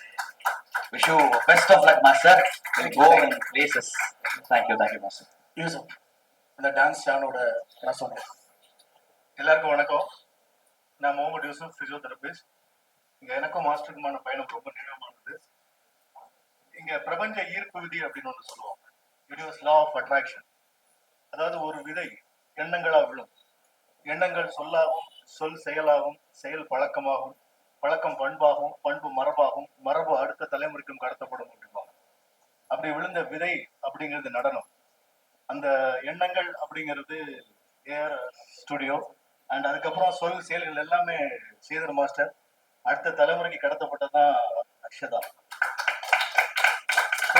Wish you best of luck master. Go in places. Thank you master. Yusuf இந்த டான்ஸ் சேனலோட என்ன சொல்றேன். எல்லாருக்கும் வணக்கம். நான் முகமது யூசுப், பிசியோதெரபிஸ்ட். இங்க எனக்கும் மாஸ்டருக்குமான பயணம் ரொம்ப நீளமானது. இங்க பிரபஞ்ச ஈர்ப்பு விதி அப்படின்னு ஒன்று சொல்லுவாங்க. Universe law of attraction. அதாவது ஒரு விதை எண்ணங்களா விழும். எண்ணங்கள் சொல்லாகும், சொல் செயலாகும், செயல் பழக்கமாகும், பழக்கம் பண்பாகும், பண்பு மரபாகும், மரபு அடுத்த தலைமுறைக்கும் கடத்தப்படும் அப்படிம்பாங்க. அப்படி விழுந்த விதை அப்படிங்கிறது நடனம். அந்த எண்ணங்கள் அப்படிங்கிறது ஏஆர் ஸ்டுடியோ. அண்ட் அதுக்கப்புறம் சொல் செயல்கள் எல்லாமே ஸ்ரீதர் மாஸ்டர். அடுத்த தலைமுறைக்கு கடத்தப்பட்டதான் அக்ஷதா. ஸோ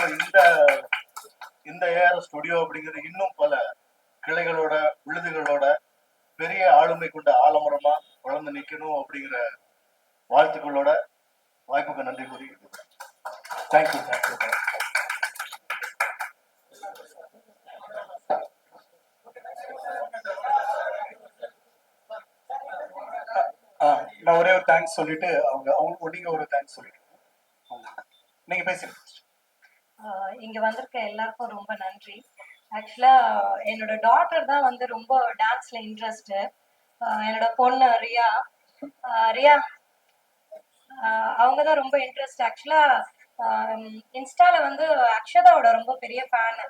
இந்த ஏஆர் ஸ்டுடியோ அப்படிங்கிறது இன்னும் பல கிளைகளோட விழுதுகளோட பெரிய ஆளுமை கொண்ட ஆலமரமா வளர்ந்து நிற்கணும் அப்படிங்கிற வாழ்த்துக்களோட வாய்ப்புக்கு நன்றி கூறுகிறேன். தேங்க்யூ. நான் ஒரே ஒரு தேங்க்ஸ் சொல்லிட்டு அவங்க நீங்க ஒரு தேங்க்ஸ் சொல்லிட்டு நீங்க பேசுங்க. இங்க வந்திருக்க எல்லாருக்கும் ரொம்ப நன்றி. ஆக்சுவலா என்னோட டாட்டர் தான் வந்து ரொம்ப டான்ஸ்ல இன்ட்ரெஸ்ட். என்னோட பொண்ணு ரியா ரியா அவங்க தான் ரொம்ப இன்ட்ரெஸ்ட். ஆக்சுவலா இன்ஸ்டால வந்து அக்ஷதாவோட ரொம்ப பெரிய ஃபேன்.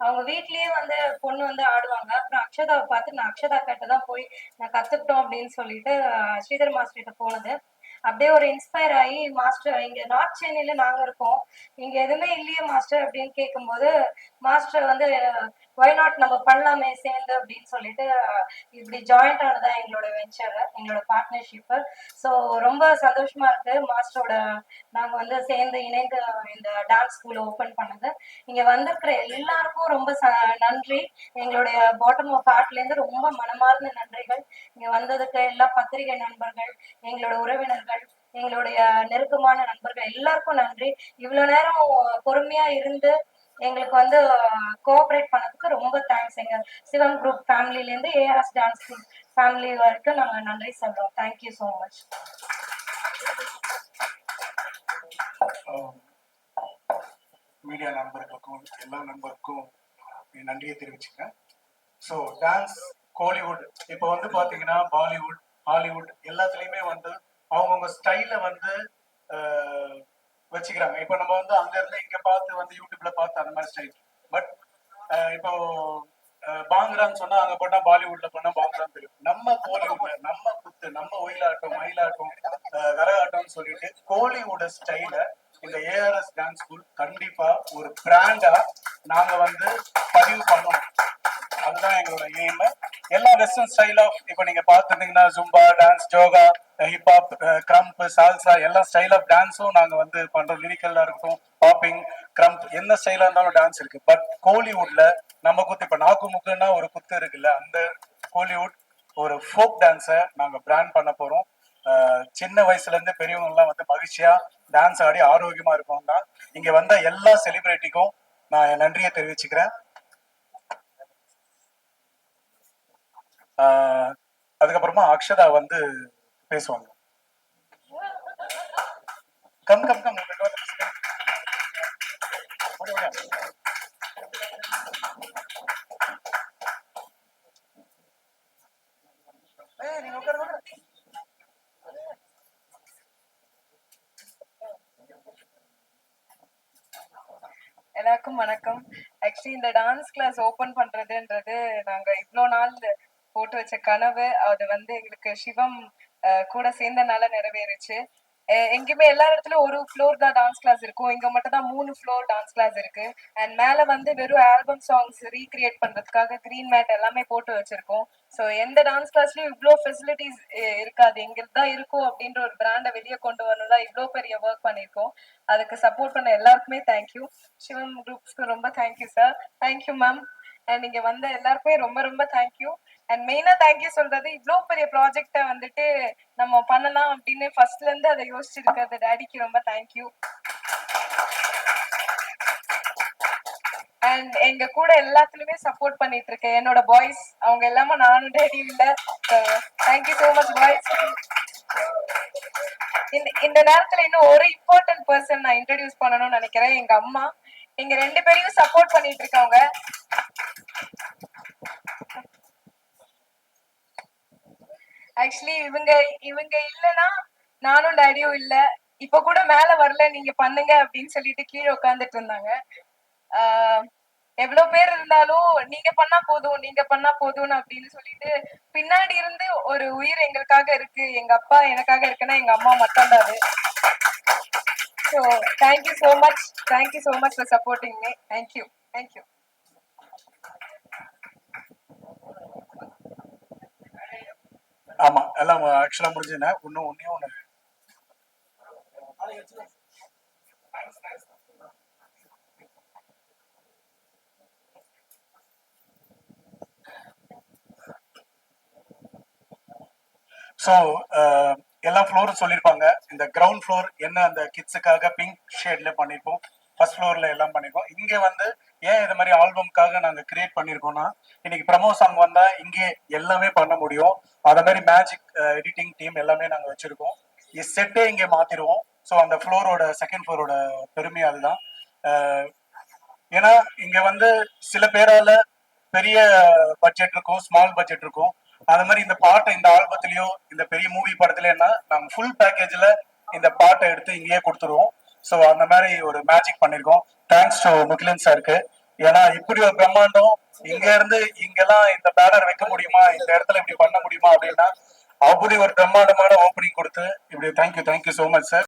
அவங்க வீட்லயே வந்து பொண்ணு வந்து ஆடுவாங்க. அப்புறம் அக்ஷதாவை பார்த்து நான் அக்ஷதா கிட்ட தான் போய் நான் கத்துக்கிட்டோம் அப்படின்னு சொல்லிட்டு ஸ்ரீதர் மாஸ்டர் கிட்ட போனது. அப்படியே ஒரு இன்ஸ்பயர் ஆகி மாஸ்டர் இங்க நார்த் சென்னையில நாங்க இருக்கோம், இங்க எதுவுமே இல்லையே மாஸ்டர் அப்படின்னு கேட்கும்போது மாஸ்டர் வந்து ஒய் நாட் நம்ம பண்ணலாமே சேர்ந்து அப்படின்னு சொல்லிட்டு இப்படி ஜாயிண்ட் ஆனதா எங்களோட வெஞ்சர், எங்களோட பார்ட்னர்ஷிப். ஸோ ரொம்ப சந்தோஷமா இருக்கு மாஸ்டரோட நாங்க வந்து சேர்ந்து இணைந்து இந்த டான்ஸ் ஸ்கூல் ஓபன் பண்ணது. இங்க வந்திருக்கிற எல்லாருக்கும் ரொம்ப நன்றி. எங்களுடைய பாட்டம் ஆஃப் ஹார்ட்ல இருந்து ரொம்ப மனமார்ந்த நன்றிகள். இங்க வந்ததுக்கு எல்லா பத்திரிகை நண்பர்கள், எங்களோட உறவினர்கள், எங்களுடைய நெருக்கமான நண்பர்கள் எல்லாருக்கும் நன்றி. இவ்வளவு நேரம் பொறுமையா இருந்து எங்களுக்கு வந்து கோஆபரேட் பண்ணதுக்கு ரொம்ப தேங்க்ஸ். எங்க சிவம் குரூப் ஃபேமிலில இருந்து ஏஆர்எஸ் டான்ஸ் ஃபேமிலி வரைக்கும் நாங்க நன்றி சொல்றோம். Thank you so much. மீடியா நண்பர்களுக்கும் எல்லா நண்பருக்கும் நன்றியை தெரிவிச்சுக்கிறேன். ஸோ டான்ஸ் கோலிவுட் இப்போ வந்து பார்த்தீங்கன்னா பாலிவுட் ஹாலிவுட் எல்லாத்துலேயுமே வந்து அவங்கவுங்க ஸ்டைலை வந்து வச்சுக்கிறாங்க. இப்போ நம்ம வந்து அங்கேருந்து இங்கே பார்த்து வந்து யூடியூப்ல பார்த்து அந்த மாதிரி ஸ்டைல். பட் இப்போ பாங்குறான்னு சொன்னா அங்கே போட்டால் பாலிவுட்ல போனால் பாங்குறான்னு தெரியும். நம்ம கோலிவுட்ல நம்ம குத்து, நம்ம ஒயிலாட்டம் மயிலாட்டம் கரகாட்டம்னு சொல்லிட்டு கோலிவுட் ஸ்டைலை இந்த ஏஆர்எஸ் டான்ஸ் ஸ்கூல் கண்டிப்பா ஒரு பிராண்டா நாங்க வந்து பதிவு பண்ணோம். அதுதான் எங்களோட எய்ம். எல்லா வெஸ்டர்ன் ஸ்டைல் ஆஃப் இப்போ நீங்க பார்த்துட்டீங்கன்னா zumba dance, yoga, hip hop, krump, salsa எல்லா ஸ்டைல் ஆஃப் டான்ஸும் நாங்க வந்து பண்றோம். லிரிக்கல்லா இருக்கட்டும், பாப்பிங், கிரம்ப், என்ன ஸ்டைலா இருந்தாலும் டான்ஸ் இருக்கு. பட் கோலிவுட்ல நம்ம குத்து இப்போ நாக்கு முக்குன்னா ஒரு குத்து இருக்குல்ல, அந்த கோலிவுட் ஒரு ஃபோக் டான்ஸை நாங்க பிராண்ட் பண்ண போறோம். சின்ன வயசுல இருந்து பெரியவங்க எல்லாம் வந்து மகிழ்ச்சியா டான்ஸ் ஆடி ஆரோக்கியமா இருக்கும் தான். இங்க வந்த எல்லா செலிபிரிட்டிக்கும் நான் என் நன்றியை தெரிவிச்சுக்கிறேன். அதுக்கப்புறமா அக்ஷதா வந்து பேசுவாங்க. கம் கம் கம் எல்லாருக்கும் வணக்கம். ஆக்சுவலி இந்த டான்ஸ் கிளாஸ் ஓபன் பண்றதுன்றது நாங்க இவ்வளோ நாள் போட்டு வச்ச கனவு. அது வந்து எங்களுக்கு சிவம் கூட சேர்ந்தனால நிறைவேறுச்சு. எங்கேயுமே எல்லா இடத்துலயும் ஒரு ஃப்ளோர் தான் டான்ஸ் கிளாஸ் இருக்கும், இங்க மட்டும் தான் 3 ஃப்ளோர் டான்ஸ் கிளாஸ் இருக்கு. அண்ட் மேல வந்து வெறும் ஆல்பம் சாங்ஸ் ரீக்ரியேட் பண்றதுக்காக கிரீன் மேட் எல்லாமே போட்டு வச்சிருக்கோம். ஸோ எந்த டான்ஸ் கிளாஸ்லயும் இவ்வளோ ஃபெசிலிட்டிஸ் இருக்காது, எங்களுக்கு தான் இருக்கும் அப்படின்ற ஒரு பிராண்டை வெளியே கொண்டு வரணும் தான் இவ்வளோ பெரிய ஒர்க் பண்ணியிருக்கோம். அதுக்கு சப்போர்ட் பண்ண எல்லாருக்குமே தேங்க்யூ. சிவம் குரூப்ஸ்க்கு ரொம்ப thank you sir. Thank you ma'am. And இங்க வந்த எல்லாருக்குமே ரொம்ப ரொம்ப தேங்க்யூ. அண்ட் மெயினா தேங்க்யூ சொல்றது இவ்வளோ பெரிய ப்ராஜெக்டை வந்துட்டு நம்ம பண்ணலாம் அப்படின்னு ஃபர்ஸ்ட்ல இருந்து அதை யோசிச்சிருக்கிறது டாடிக்கு ரொம்ப தேங்க்யூ. அண்ட் எங்க கூட எல்லாத்துலயுமே சப்போர்ட் பண்ணிட்டு இருக்கேன் என்னோட பாய்ஸ், அவங்க எல்லாமே நானும் டேடி இல்ல. Thank you so much boys. இந்த நேரத்துல இன்னும் ஒரு இம்பார்ட்டன்ட் பர்சன் நான் இன்ட்ரடியூஸ் பண்ணணும்னு நினைக்கிறேன். எங்க அம்மா எங்க 2 பேரையும் சப்போர்ட் பண்ணிட்டு இருக்காங்க. ஆக்சுவலி இவங்க இல்லைன்னா நானும் டேடியும் இல்ல. இப்ப கூட மேல வரல, நீங்க பண்ணுங்க அப்படின்னு சொல்லிட்டு கீழே உட்காந்துட்டு இருந்தாங்க. எவ்வளவு பேர் இருந்தாலும் நீங்க பண்ணா போதும் நீங்க பண்ணா போதும்னு அப்படின்னு சொல்லிட்டு பின்னாடி இருந்து ஒரு உயிர் எங்களுக்காக இருக்கு, எங்க அப்பா எனக்காக இருக்குன்னா எங்க அம்மா மட்டும்தான் அது. So thank you so much for supporting me. Thank you. ஆமா, எல்லாம் ஆக்சுவலா முடிஞ்சுதுண்ணே. ஒன்னே ஒண்ணு ஸோ எல்லா ஃப்ளோரும் சொல்லியிருப்பாங்க. இந்த கிரவுண்ட் ஃப்ளோர் என்ன அந்த கிட்ஸுக்காக பிங்க் ஷேட்ல பண்ணியிருப்போம், ஃபர்ஸ்ட் ஃப்ளோர்ல எல்லாம் பண்ணியிருக்கோம். இங்கே வந்து ஏன் இது மாதிரி ஆல்பம்காக நாங்கள் கிரியேட் பண்ணியிருக்கோம்னா, இன்னைக்கு ப்ரமோ சாங் வந்தா இங்கே எல்லாமே பண்ண முடியும். அத மாதிரி மேஜிக் எடிட்டிங் டீம் எல்லாமே நாங்கள் வச்சிருக்கோம். செட்டே இங்கே மாத்திருவோம். ஸோ அந்த ஃப்ளோரோட செகண்ட் ஃப்ளோரோட பெருமை அதுதான். ஏன்னா இங்க வந்து சில பேரால பெரிய பட்ஜெட் இருக்கும், ஸ்மால் பட்ஜெட் இருக்கும். அது மாதிரி இந்த பாட்டை இந்த ஆல்பத்திலயோ இந்த பெரிய மூவி படத்துலன்னா நாங்க ஃபுல் பேக்கேஜ்ல இந்த பாட்டை எடுத்து இங்கேயே கொடுத்துருவோம். ஸோ அந்த மாதிரி ஒரு மேஜிக் பண்ணிருக்கோம். தேங்க்ஸ் டு முகிலன் சாருக்கு. ஏன்னா இப்படி ஒரு பிரம்மாண்டம் இங்க இருந்து இங்கெல்லாம் இந்த பேனர் வைக்க முடியுமா, இந்த இடத்துல இப்படி பண்ண முடியுமா அப்படின்னா அப்படி ஒரு பிரம்மாண்டமான ஓப்பனிங் கொடுத்து இப்படி தேங்க்யூ ஸோ மச் சார்.